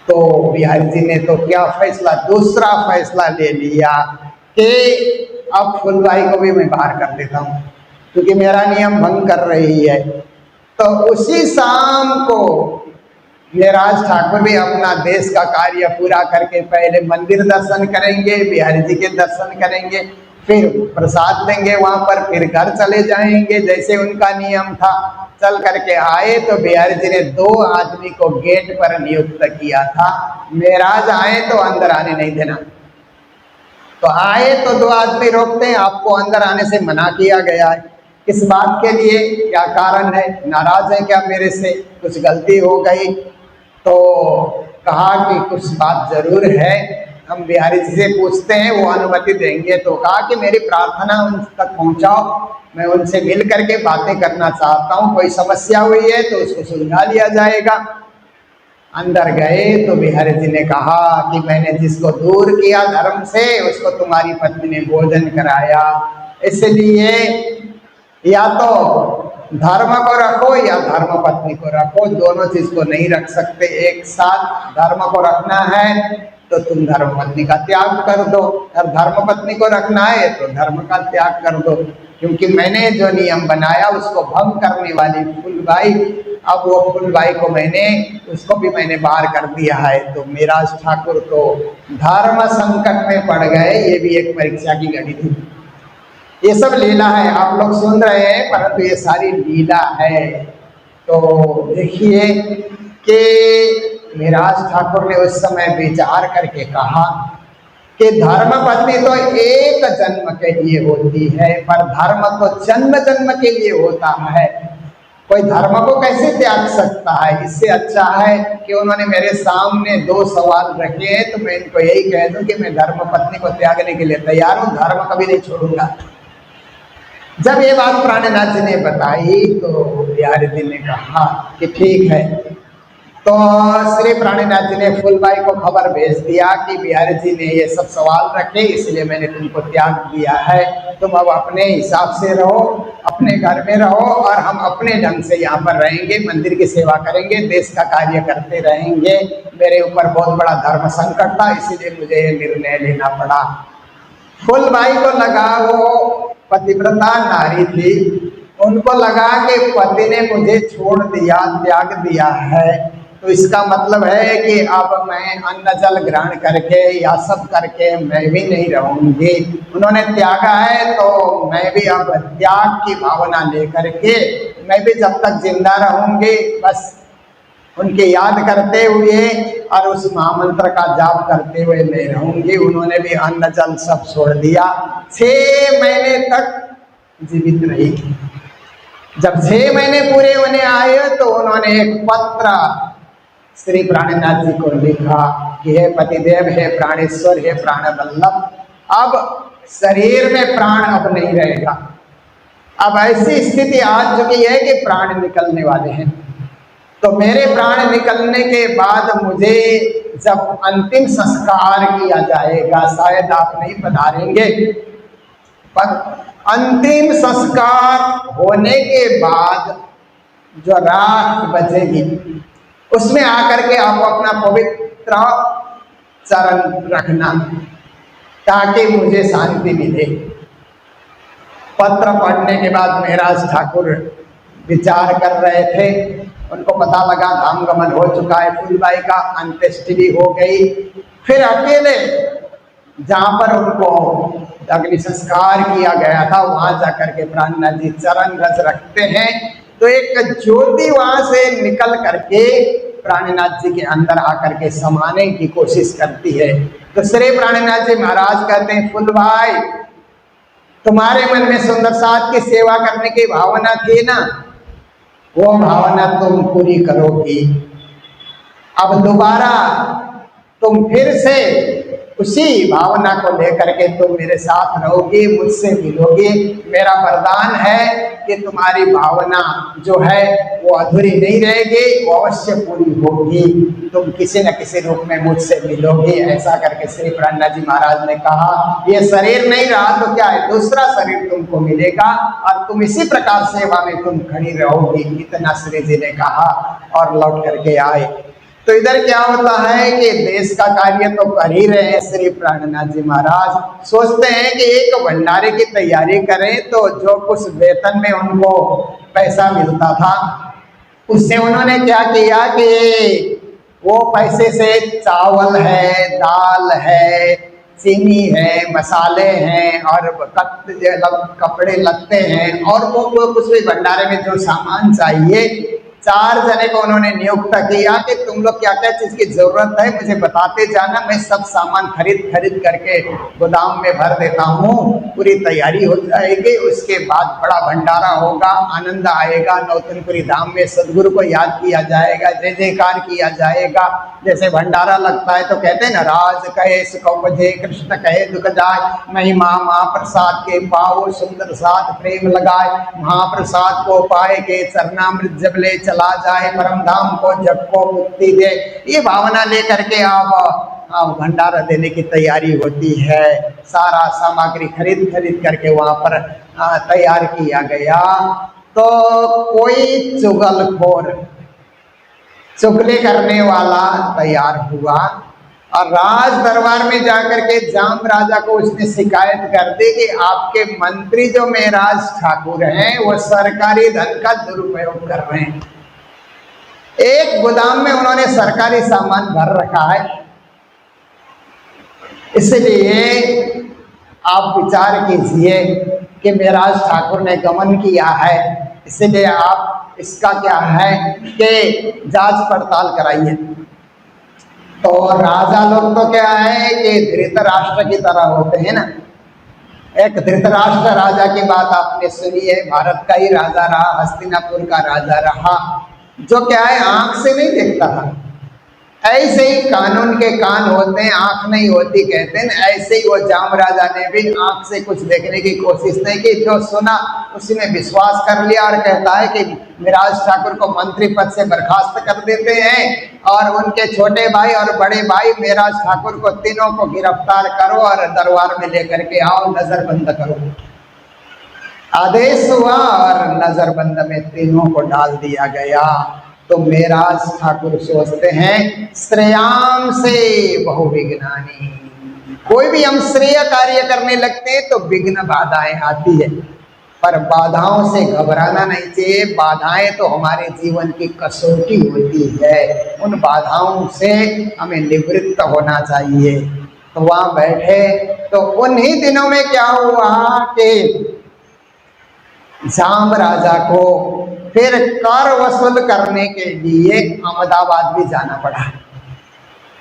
तो बिहारी जी ने तो क्या फैसला, दूसरा फैसला ले लिया कि अब फूलबाई को भी मैं बाहर कर देता हूँ, क्योंकि मेरा नियम भंग कर रही है। तो उसी शाम को मेराज ठाकुर भी अपना देश का कार्य पूरा करके पहले मंदिर दर्शन करेंगे, बिहारी जी के दर्शन करेंगे, फिर प्रसाद लेंगे वहाँ पर, फिर घर चले जाएंगे जैसे उनका नियम था। चल करके आए तो बिहारी जी ने 2 आदमी को गेट पर नियुक्त किया था। मेराज आए तो अंदर आने नहीं देना। तो आए तो 2 आदमी रोकते हैं, आपको अंदर आने से मना किया गया है। किस बात के लिए, क्या कारण है, नाराज है क्या मेरे से, कुछ गलती हो गई? तो कहा कि कुछ बात जरूर है, हम बिहारी जी से पूछते हैं, वो अनुमति देंगे। तो कहा कि मेरी प्रार्थना उन तक पहुंचाओ, मैं उनसे मिल करके बातें करना चाहता हूँ, कोई समस्या हुई है तो उसको सुलझा लिया जाएगा। अंदर गए तो बिहारी जी ने कहा कि मैंने जिसको दूर किया धर्म से, उसको तुम्हारी पत्नी ने भोजन कराया, इसलिए या तो धर्म को रखो या धर्म पत्नी को रखो, दोनों चीज को नहीं रख सकते एक साथ। धर्म को रखना है तो तुम धर्म पत्नी का त्याग कर दो, और धर्म पत्नी को रखना है तो धर्म का त्याग कर दो, क्योंकि मैंने जो नियम बनाया उसको भंग करने वाली फूलबाई, अब वो फूलबाई को उसको भी मैंने बाहर कर दिया है। तो मेराज ठाकुर तो धर्म संकट में पड़ गए। ये भी एक परीक्षा की घड़ी थी। ये सब लीला है, आप लोग सुन रहे हैं, परंतु ये सारी लीला है। तो देखिए कि मेराज ठाकुर ने उस समय विचार करके कहा कि धर्म पत्नी तो एक जन्म के लिए होती है, पर धर्म तो जन्म जन्म के लिए होता है। कोई धर्म को कैसे त्याग सकता है? इससे अच्छा है कि उन्होंने मेरे सामने 2 सवाल रखे हैं, तो मैं इनको यही कह दूं कि मैं धर्म पत्नी को त्यागने के लिए तैयार हूं, धर्म कभी नहीं छोड़ूंगा। जब ये बात प्राणनाथ जी ने बताई तो बिहारी जी ने कहा कि ठीक है। तो श्री प्राणनाथ जी ने फूलबाई को खबर भेज दिया कि बिहारी जी ने ये सब सवाल रखे, इसलिए मैंने तुमको त्याग दिया है। तुम अब अपने हिसाब से रहो, अपने घर में रहो, और हम अपने ढंग से यहाँ पर रहेंगे, मंदिर की सेवा करेंगे, देश का कार्य करते रहेंगे। मेरे ऊपर बहुत बड़ा धर्म संकट था, इसीलिए मुझे ये निर्णय लेना पड़ा। फूलबाई को लगा, वो पतिव्रता नारी थी, उनको लगा कि पति ने मुझे छोड़ दिया, त्याग दिया है, तो इसका मतलब है कि अब मैं अन्न जल ग्रहण करके या सब करके मैं भी नहीं रहूंगी। उन्होंने त्यागा है तो मैं भी अब त्याग की भावना लेकर के मैं भी जब तक जिंदा रहूंगी बस उनकी याद करते हुए और उस महामंत्र का जाप करते हुए मैं रहूंगी। उन्होंने भी अन्न जल सब छोड़ दिया। 6 महीने तक जीवित रही। जब 6 महीने पूरे होने आए तो उन्होंने एक पत्र श्री प्राणनाथ जी को लिखा कि हे पतिदेव, हे प्राणेश्वर, हे प्राण वल्लभ, अब शरीर में प्राण अब नहीं रहेगा। अब ऐसी स्थिति आ चुकी है कि प्राण निकलने वाले हैं। तो मेरे प्राण निकलने के बाद मुझे जब अंतिम संस्कार किया जाएगा, शायद आप नहीं पधारेंगे, पर अंतिम संस्कार होने के बाद जो राख बचेगी उसमें आकर के आप अपना पवित्र चरण रखना ताकि मुझे शांति मिले। पत्र पढ़ने के बाद महाराज ठाकुर विचार कर रहे थे। उनको पता लगा धाम गमन हो चुका है, फूलबाई का अंत्येष्टि भी हो गई। फिर अकेले जहाँ पर उनको अग्नि संस्कार किया गया था वहां जाकर के प्राणनाथ जी चरण रज रखते हैं तो एक ज्योति वहां से निकल करके प्राणनाथ जी के अंदर आकर के समाने की कोशिश करती है। तो श्री प्राणनाथ जी महाराज कहते हैं, फूलबाई, तुम्हारे मन में सुंदर साथ की सेवा करने की भावना थी ना, वो भावना तुम पूरी करोगी। अब दोबारा तुम फिर से उसी भावना को लेकर के तुम मेरे साथ रहोगी, मुझसे मिलोगी। मेरा वरदान है कि तुम्हारी भावना जो है वो अधूरी नहीं रहेगी, वो अवश्य पूरी होगी। तुम किसी न किसी रूप में मुझसे मिलोगी। ऐसा करके श्री प्राणनाथ जी महाराज ने कहा, ये शरीर नहीं रहा तो क्या है, दूसरा शरीर तुमको मिलेगा और तुम इसी प्रकार सेवा में तुम खड़ी रहोगी। इतना श्री जी ने कहा और लौट करके आए। तो इधर क्या होता है कि देश का कार्य तो कर ही रहे हैं श्री प्राणनाथ जी महाराज। सोचते हैं कि एक भंडारे की तैयारी करें तो जो कुछ वेतन में उनको पैसा मिलता था उससे उन्होंने क्या किया कि वो पैसे से चावल है, दाल है, चीनी है, मसाले हैं और कपड़े लगते हैं और वो कुछ भी भंडारे में जो सामान चाहिए 4 जने को उन्होंने नियुक्त किया कि तुम लोग क्या क्या चीज की जरूरत है मुझे बताते जाना, मैं सब सामान खरीद करके गोदाम में भर देता हूँ। पूरी तैयारी हो जाएगी, उसके बाद बड़ा भंडारा होगा, आनंद आएगा। नौतनपुरी धाम में सदगुरु को याद किया जाएगा, जय जयकार किया जाएगा। जैसे भंडारा लगता है तो कहते हैं ना, राज कहे सुख उपजे, कृष्ण कहे दुख जाए, महिमा महाप्रसाद के पाओ सुंदर साथ प्रेम लगाए, महाप्रसाद को पाए के चरणामृत जब ले चला जाए, परम धाम को जग को मुक्ति दे। ये भावना लेकर के आप भंडारा देने की तैयारी होती है। सारा सामग्री खरीद करके वहां पर तैयार किया गया। तो कोई चुगलखोर, चुगली करने वाला तैयार हुआ और राज दरबार में जाकर के जाम राजा को उसने शिकायत कर दी कि आपके मंत्री जो महाराज ठाकुर हैं वो सरकारी धन का दुरुपयोग कर रहे हैं। एक गोदाम में उन्होंने सरकारी सामान भर रखा है, इसलिए आप विचार कीजिए कि महाराज ठाकुर ने गमन किया है, इसलिए आप इसका क्या है कि जांच पड़ताल कराइए। तो राजा लोग तो क्या है कि धृतराष्ट्र की तरह होते हैं ना। एक धृतराष्ट्र राजा की बात आपने सुनी है, भारत का ही राजा रहा, हस्तिनापुर का राजा रहा, जो क्या है आंख से नहीं देखता था। ऐसे ही कानून के कान होते हैं, आंख नहीं होती कहते हैं। ऐसे ही वो जाम राजा ने भी आंख से कुछ देखने की कोशिश नहीं की, जो सुना उसी में विश्वास कर लिया और कहता है कि मिराज ठाकुर को मंत्री पद से बर्खास्त कर देते हैं और उनके छोटे भाई और बड़े भाई मिराज ठाकुर को तीनों को गिरफ्तार करो और दरबार में लेकर के आओ, नजरबंद करो। आदेश हुआ और नजरबंद में तीनों को डाल दिया गया। तो मेराज ठाकुर सोचते हैं श्रेयाम से बहु विघ्नानि, कोई भी हम श्रेय कार्य करने लगते हैं तो विघ्न बाधाएं आती है, पर बाधाओं से घबराना नहीं चाहिए। बाधाएं तो हमारे जीवन की कसौटी होती है, उन बाधाओं से हमें निवृत्त होना चाहिए। तो वहां बैठे तो उन्हीं दिनों में क्या हुआ कि जाम राजा को फिर कर वसूल करने के लिए अहमदाबाद भी जाना पड़ा।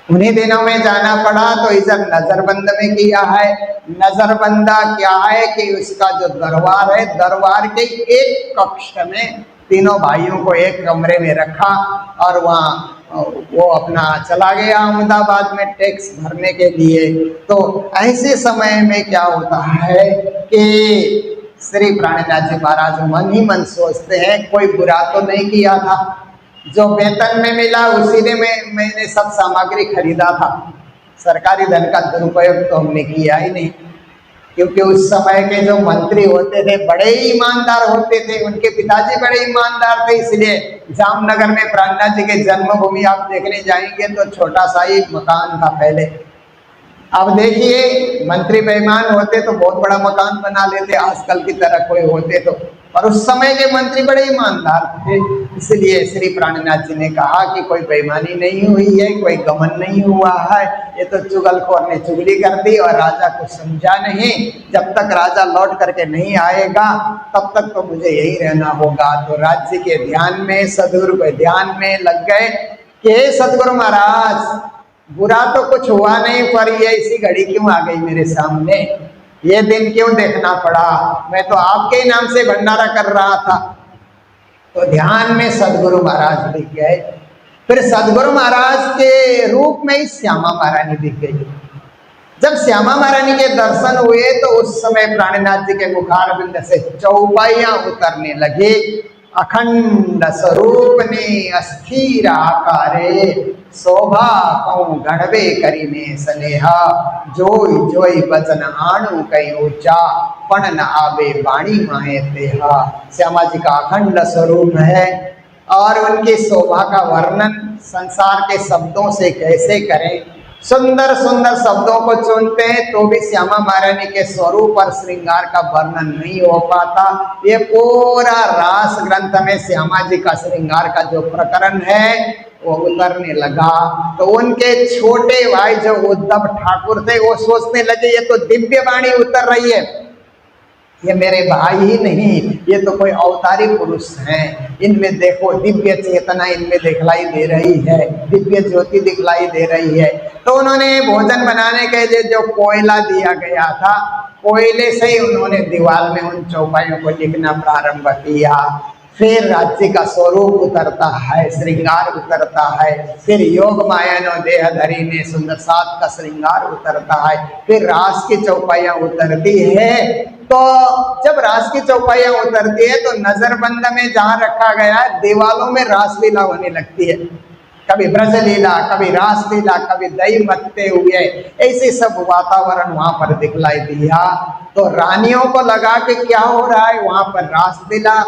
उन्हीं दिनों में जाना पड़ा तो इधर नजरबंद में किया है। नजरबंदा क्या है कि उसका जो दरबार है, दरबार के एक कक्ष में तीनों भाइयों को एक कमरे में रखा और वहाँ वो अपना चला गया अहमदाबाद में टैक्स भरने के लिए। तो ऐसे समय में क्या होता है कि श्री प्राणनाथ जी महाराज मन ही मन सोचते हैं कोई बुरा तो नहीं किया था, जो वेतन में मिला उसी ने मैंने सब सामग्री खरीदा था, सरकारी धन का दुरुपयोग तो हमने किया ही नहीं। क्योंकि उस समय के जो मंत्री होते थे बड़े ही ईमानदार होते थे, उनके पिताजी बड़े ईमानदार थे, इसलिए जामनगर में प्राणनाथ जी के जन्मभूमि आप देखने जाएंगे तो छोटा सा ही मकान था पहले। अब देखिए मंत्री बेईमान होते तो बहुत बड़ा मकान बना लेते, आजकल की तरह कोई होते तो, पर उस समय के मंत्री बड़े ईमानदार थे। इसलिए श्री प्राणनाथ जी ने कहा कि कोई बेईमानी नहीं हुई है, कोई गमन नहीं हुआ है, ये तो चुगलखोर ने चुगली कर दी और राजा को समझा नहीं। जब तक राजा लौट करके नहीं आएगा तब तक तो मुझे यही रहना होगा। तो राज्य के ध्यान में, सदगुरु के ध्यान में लग गए कि सदगुरु महाराज बुरा तो कुछ हुआ नहीं, पर ये इसी घड़ी क्यों आ गई मेरे सामने, ये दिन क्यों देखना पड़ा, मैं तो आपके ही नाम से भंडारा कर रहा था। तो ध्यान में सदगुरु महाराज दिख गए। फिर सदगुरु महाराज के रूप में ही श्यामा महारानी दिख गई। जब श्यामा महारानी के दर्शन हुए तो उस समय प्राणनाथ जी के मुखारबिंद से चौपाइयां उतरने लगे। अखंड स्वरूप ने अस्थिर आकारे शोभा कहूँ गढ़वे करीने स्नेहा, जोई जोई बचन आणु कई ऊंचा पण न आवे वाणी माहे तेहा। श्यामा जी का अखंड स्वरूप है और उनकी शोभा का वर्णन संसार के शब्दों से कैसे करें। सुंदर सुंदर शब्दों को चुनते हैं तो भी श्यामा महारानी के स्वरूप और श्रृंगार का वर्णन नहीं हो पाता। ये पूरा रास ग्रंथ में श्यामा जी का श्रृंगार का जो प्रकरण है वो उतरने लगा। तो उनके छोटे भाई जो उद्धव ठाकुर थे वो सोचने लगे ये तो दिव्य वाणी उतर रही है, ये मेरे भाई ही नहीं, ये तो कोई अवतारी पुरुष हैं, इनमें देखो दिव्य चेतना इनमें दिखलाई दे रही है, दिव्य ज्योति दिखलाई दे रही है। तो उन्होंने भोजन बनाने के लिए जो कोयला दिया गया था, कोयले से ही उन्होंने दीवार में उन चौपाइयों को लिखना प्रारंभ किया। फिर राज्य का स्वरूप उतरता है, श्रृंगार उतरता है। फिर योग मायानो देह धरी ने सुंदर सात का श्रृंगार उतरता है। फिर रास की चौपाइयां उतरती है। तो जब रास की चौपाइयां उतरती है तो नजरबंद में जहाँ रखा गया है दीवालों में रासलीला होने लगती है। कभी ब्रज लीला, कभी रास लीला, कभी दही मत्ते हुए, ऐसे सब वातावरण वहां पर दिखलाई दिया। तो रानियों को लगा कि क्या हो रहा है वहां पर, रासलीला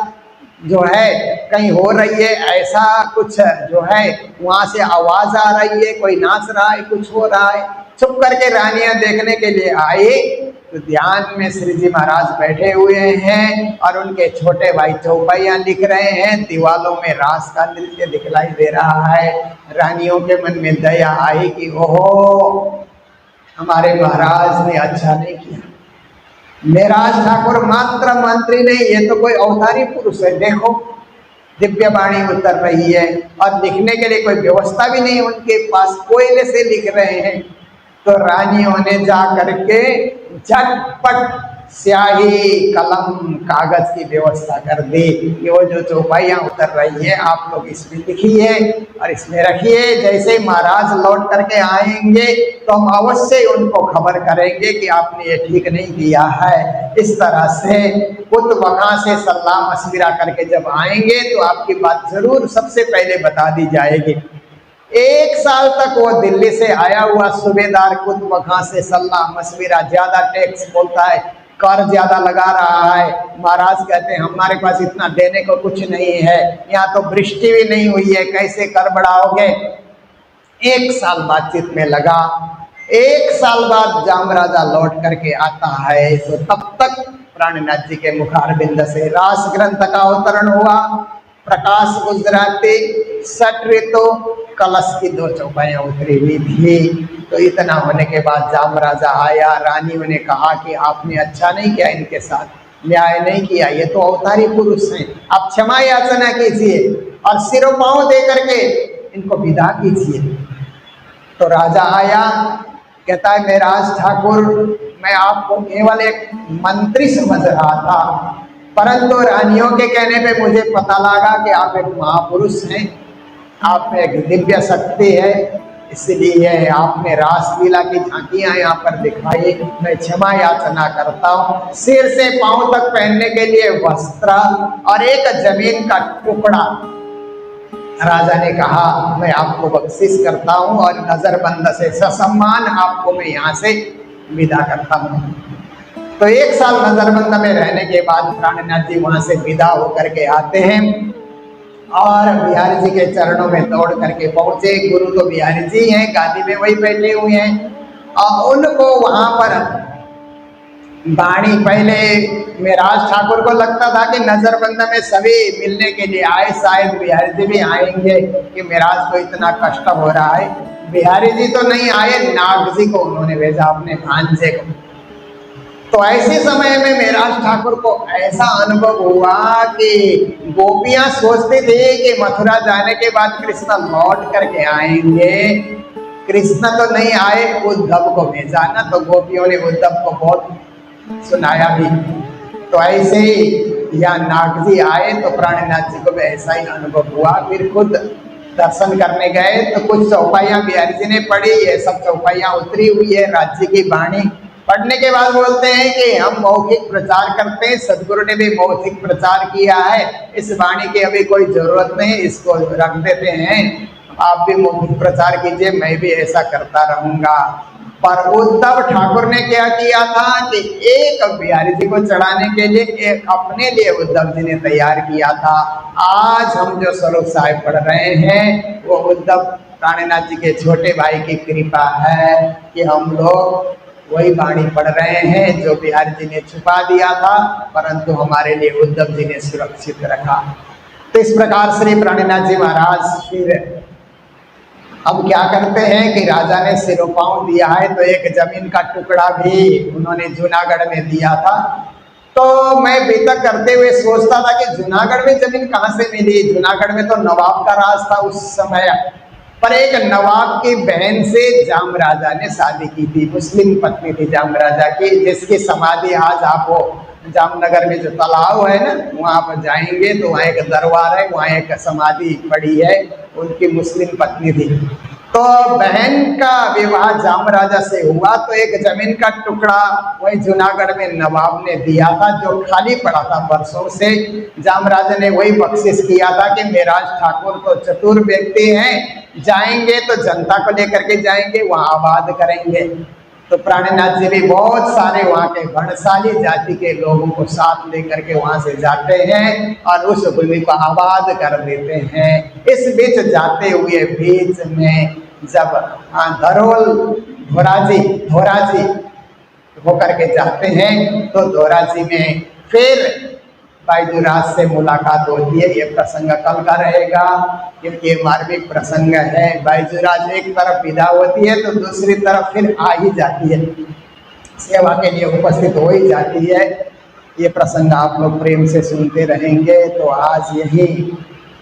जो है कहीं हो रही है, ऐसा कुछ जो है वहां से आवाज आ रही है, कोई नाच रहा है, कुछ हो रहा है। चुप करके रानियां देखने के लिए आई तो ध्यान में श्री जी महाराज बैठे हुए हैं और उनके छोटे भाई चौपाइयां लिख रहे हैं, दीवालों में रास का नृत्य दिखलाई दे रहा है। रानियों के मन में दया आई कि ओहो हमारे महाराज ने अच्छा नहीं किया, मेराज ठाकुर मात्र मंत्री नहीं, ये तो कोई अवतारी पुरुष है। देखो दिव्य वाणी उतर रही है और लिखने के लिए कोई व्यवस्था भी नहीं उनके पास, कोयले से लिख रहे हैं। तो रानियों ने जा करके झटपट स्याही कलम कागज की व्यवस्था कर दी कि वो जो चौपाइयाँ उतर रही है आप लोग इसमें लिखिए और इसमें रखिए। जैसे ही महाराज लौट करके आएंगे तो हम अवश्य उनको खबर करेंगे कि आपने ये ठीक नहीं किया है। इस तरह से खुद वहाँ से सलाह मशविरा करके जब आएंगे तो आपकी बात जरूर सबसे पहले बता दी जाएगी। 1 साल तक वो दिल्ली से आया हुआ सूबेदार खुद वहाँ से सलाह मशविरा, ज्यादा टैक्स बोलता है, कर ज्यादा लगा रहा है। महाराज कहते हैं हमारे पास इतना देने को कुछ नहीं है, यहाँ तो वृष्टि भी नहीं हुई है, कैसे कर बढ़ाओगे। 1 साल बातचीत में लगा। 1 साल बाद जामराजा लौट करके आता है तो तब तक प्राणनाथ जी के मुखारबिंद से रास ग्रंथ का अवतरण हुआ। प्रकाश गुजराती, सट ऋतु, कलश की 2 चौपाइयाँ उतरी हुई थी। तो इतना होने के बाद जामराजा आया, रानियों ने कहा कि आपने अच्छा नहीं किया, इनके साथ न्याय नहीं किया, ये तो अवतारी पुरुष हैं, आप क्षमा याचना कीजिए और सिरों पाँव दे करके इनको विदा कीजिए। तो राजा आया, कहता है मेराज ठाकुर, मैं आपको केवल एक मंत्री समझ रहा था, परंतु रानियों के कहने पे मुझे पता लगा कि आप एक महापुरुष हैं, आप में एक दिव्य शक्ति है, इसलिए आपने रासलीला की झांकियां यहाँ पर दिखाई, मैं क्षमा याचना करता हूँ। सिर से पांव तक पहनने के लिए वस्त्र और एक जमीन का टुकड़ा राजा ने कहा मैं आपको बख्शिश करता हूँ और नजरबंद से ससम्मान आपको मैं यहाँ से विदा करता हूँ। तो 1 साल नजरबंद में रहने के बाद प्राणनाथ जी वहाँ से विदा होकर के आते हैं और बिहारी जी के चरणों में दौड़ करके पहुंचे। गुरु तो बिहारी जी हैं, गादी में वही बैठे हुए हैं और उनको वहां पर वाणी, पहले मेराज ठाकुर को लगता था कि नजरबंद में सभी मिलने के लिए आए, शायद बिहारी जी भी आएंगे कि मेराज को इतना कष्ट हो रहा है। बिहारी जी तो नहीं आए, नाग जी को उन्होंने भेजा, अपने भांजे को। तो ऐसे समय में मेराज ठाकुर को ऐसा अनुभव हुआ कि गोपियां सोचती थी कि मथुरा जाने के बाद कृष्ण लौट करके आएंगे, कृष्ण तो नहीं आए, उद्धव को भेजा ना। तो गोपियों ने उद्धव को बहुत सुनाया भी। तो ऐसे ही या नाग जी आए तो प्राणनाथ जी को भी ऐसा ही अनुभव हुआ। फिर खुद दर्शन करने गए तो कुछ चौपाइयाँ बिहारी जी ने पढ़ी, ये सब चौपाइयाँ उतरी हुई है राज्य की वाणी। पढ़ने के बाद बोलते हैं कि हम मौखिक प्रचार करते हैं, सदगुरु ने भी मौखिक प्रचार किया है, इस वाणी की अभी कोई जरूरत नहीं, इसको रख देते हैं, आप भी मौखिक प्रचार कीजिए, मैं भी ऐसा करता रहूंगा। पर उद्धव ठाकुर ने क्या किया था कि एक बिहारी जी को चढ़ाने के लिए एक अपने लिए उद्धव जी ने तैयार किया था। आज हम जो स्वरूप साहिब पढ़ रहे हैं वो उद्धव प्राणनाथ जी के छोटे भाई की कृपा है कि हम लोग वही वाणी पढ़ रहे हैं जो बिहारी जी ने छुपा दिया था, परंतु हमारे लिए उद्धव जी ने सुरक्षित रखा। तो इस प्रकार श्री प्राणनाथ जी महाराज फिर अब क्या करते हैं कि राजा ने सिरों पाँव दिया है तो एक जमीन का टुकड़ा भी उन्होंने जूनागढ़ में दिया था। तो मैं बेतक करते हुए सोचता था कि जूनागढ़ में जमीन कहाँ से मिली। जूनागढ़ में तो नवाब का राज था उस समय, पर एक नवाब की बहन से जाम राजा ने शादी की थी, मुस्लिम पत्नी थी जाम राजा की, जिसकी समाधि आज आप वो जामनगर में जो तालाब है ना वहाँ पर जाएंगे तो वहाँ एक दरबार है, वहाँ एक समाधि पड़ी है, उनकी मुस्लिम पत्नी थी। तो बहन का विवाह जाम राजा से हुआ तो एक जमीन का टुकड़ा वही जूनागढ़ में नवाब ने दिया था जो खाली पड़ा था वर्षों से। जाम राजा ने वही बख्शिश किया था कि मेराज ठाकुर तो चतुर व्यक्ति हैं, जाएंगे तो जनता को लेकर के जाएंगे, वहाँ आबाद करेंगे। तो प्राणनाथ जी भी बहुत सारे वहाँ के घनशाली जाति के लोगों को साथ लेकर के वहाँ से जाते हैं और उस भूमि को आबाद कर देते हैं। इस बीच जाते हुए बीच में जब धोराजी होकर के जाते हैं तो धोराजी में फिर बाईजूराज से मुलाकात होती है। ये प्रसंग कल का रहेगा क्योंकि ये मार्मिक प्रसंग है। बाईजूराज एक तरफ विदा होती है तो दूसरी तरफ फिर आ ही जाती है, सेवा के लिए उपस्थित हो ही जाती है। ये प्रसंग आप लोग प्रेम से सुनते रहेंगे। तो आज यही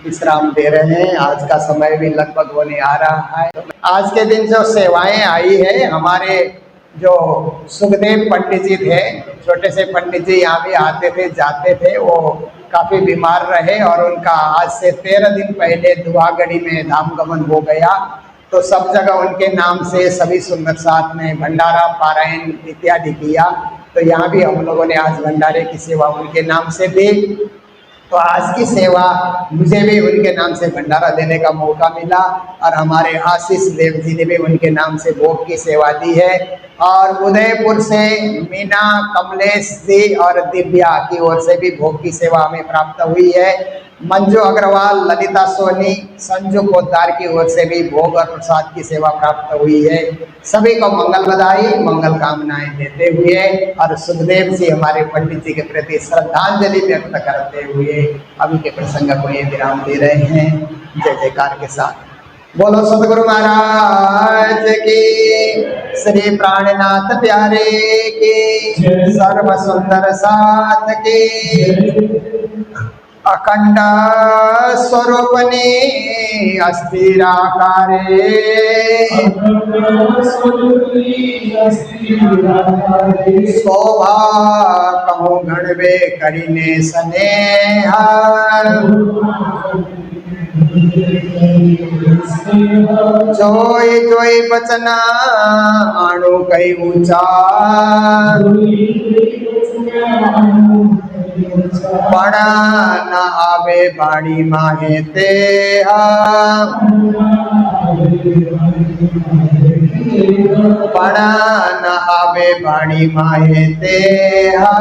विश्राम दे रहे हैं। आज का समय भी लगभग होने आ रहा है। आज के दिन जो सेवाएं आई है, हमारे जो सुखदेव पंडित जी थे, छोटे से पंडित जी यहाँ भी आते थे जाते थे, वो काफ़ी बीमार रहे और उनका आज से 13 दिन पहले दुआगढ़ी में धाम गमन हो गया। तो सब जगह उनके नाम से सभी सुंदर साथ में भंडारा पारायण इत्यादि किया। तो यहाँ भी हम लोगों ने आज भंडारे की सेवा उनके नाम से दी। तो आज की सेवा मुझे भी उनके नाम से भंडारा देने का मौका मिला और हमारे आशीष देव जी ने भी उनके नाम से भोग की सेवा दी है। और उदयपुर से मीना, कमलेश जी और दिव्या की ओर से भी भोग की सेवा हमें प्राप्त हुई है। मंजू अग्रवाल, ललिता सोनी, संजू पोद्दार की ओर से भी भोग और प्रसाद की सेवा प्राप्त हुई है। सभी को मंगल बधाई, मंगल कामनाएं देते हुए और सुखदेव जी हमारे पंडित जी के प्रति श्रद्धांजलि व्यक्त करते हुए अभी के प्रसंग को ये विराम दे रहे हैं। जय जयकार के साथ बोलो सतगुरु महाराज की, श्री प्राणनाथ प्यारे की, सर्व सुंदर साथ की। अखंड स्वरूपने अस्थिराकारे, शोभा कहूँ गणवे करीने स्नेहा, जोई जोई बचना आणु कई ऊंचा, बड़ा न आवे बाड़ी माहे तेहा, बड़ा न आवे बाड़ी माहे तेहा।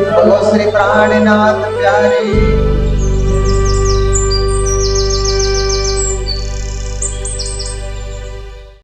बोलो श्री प्राणनाथ प्यारे।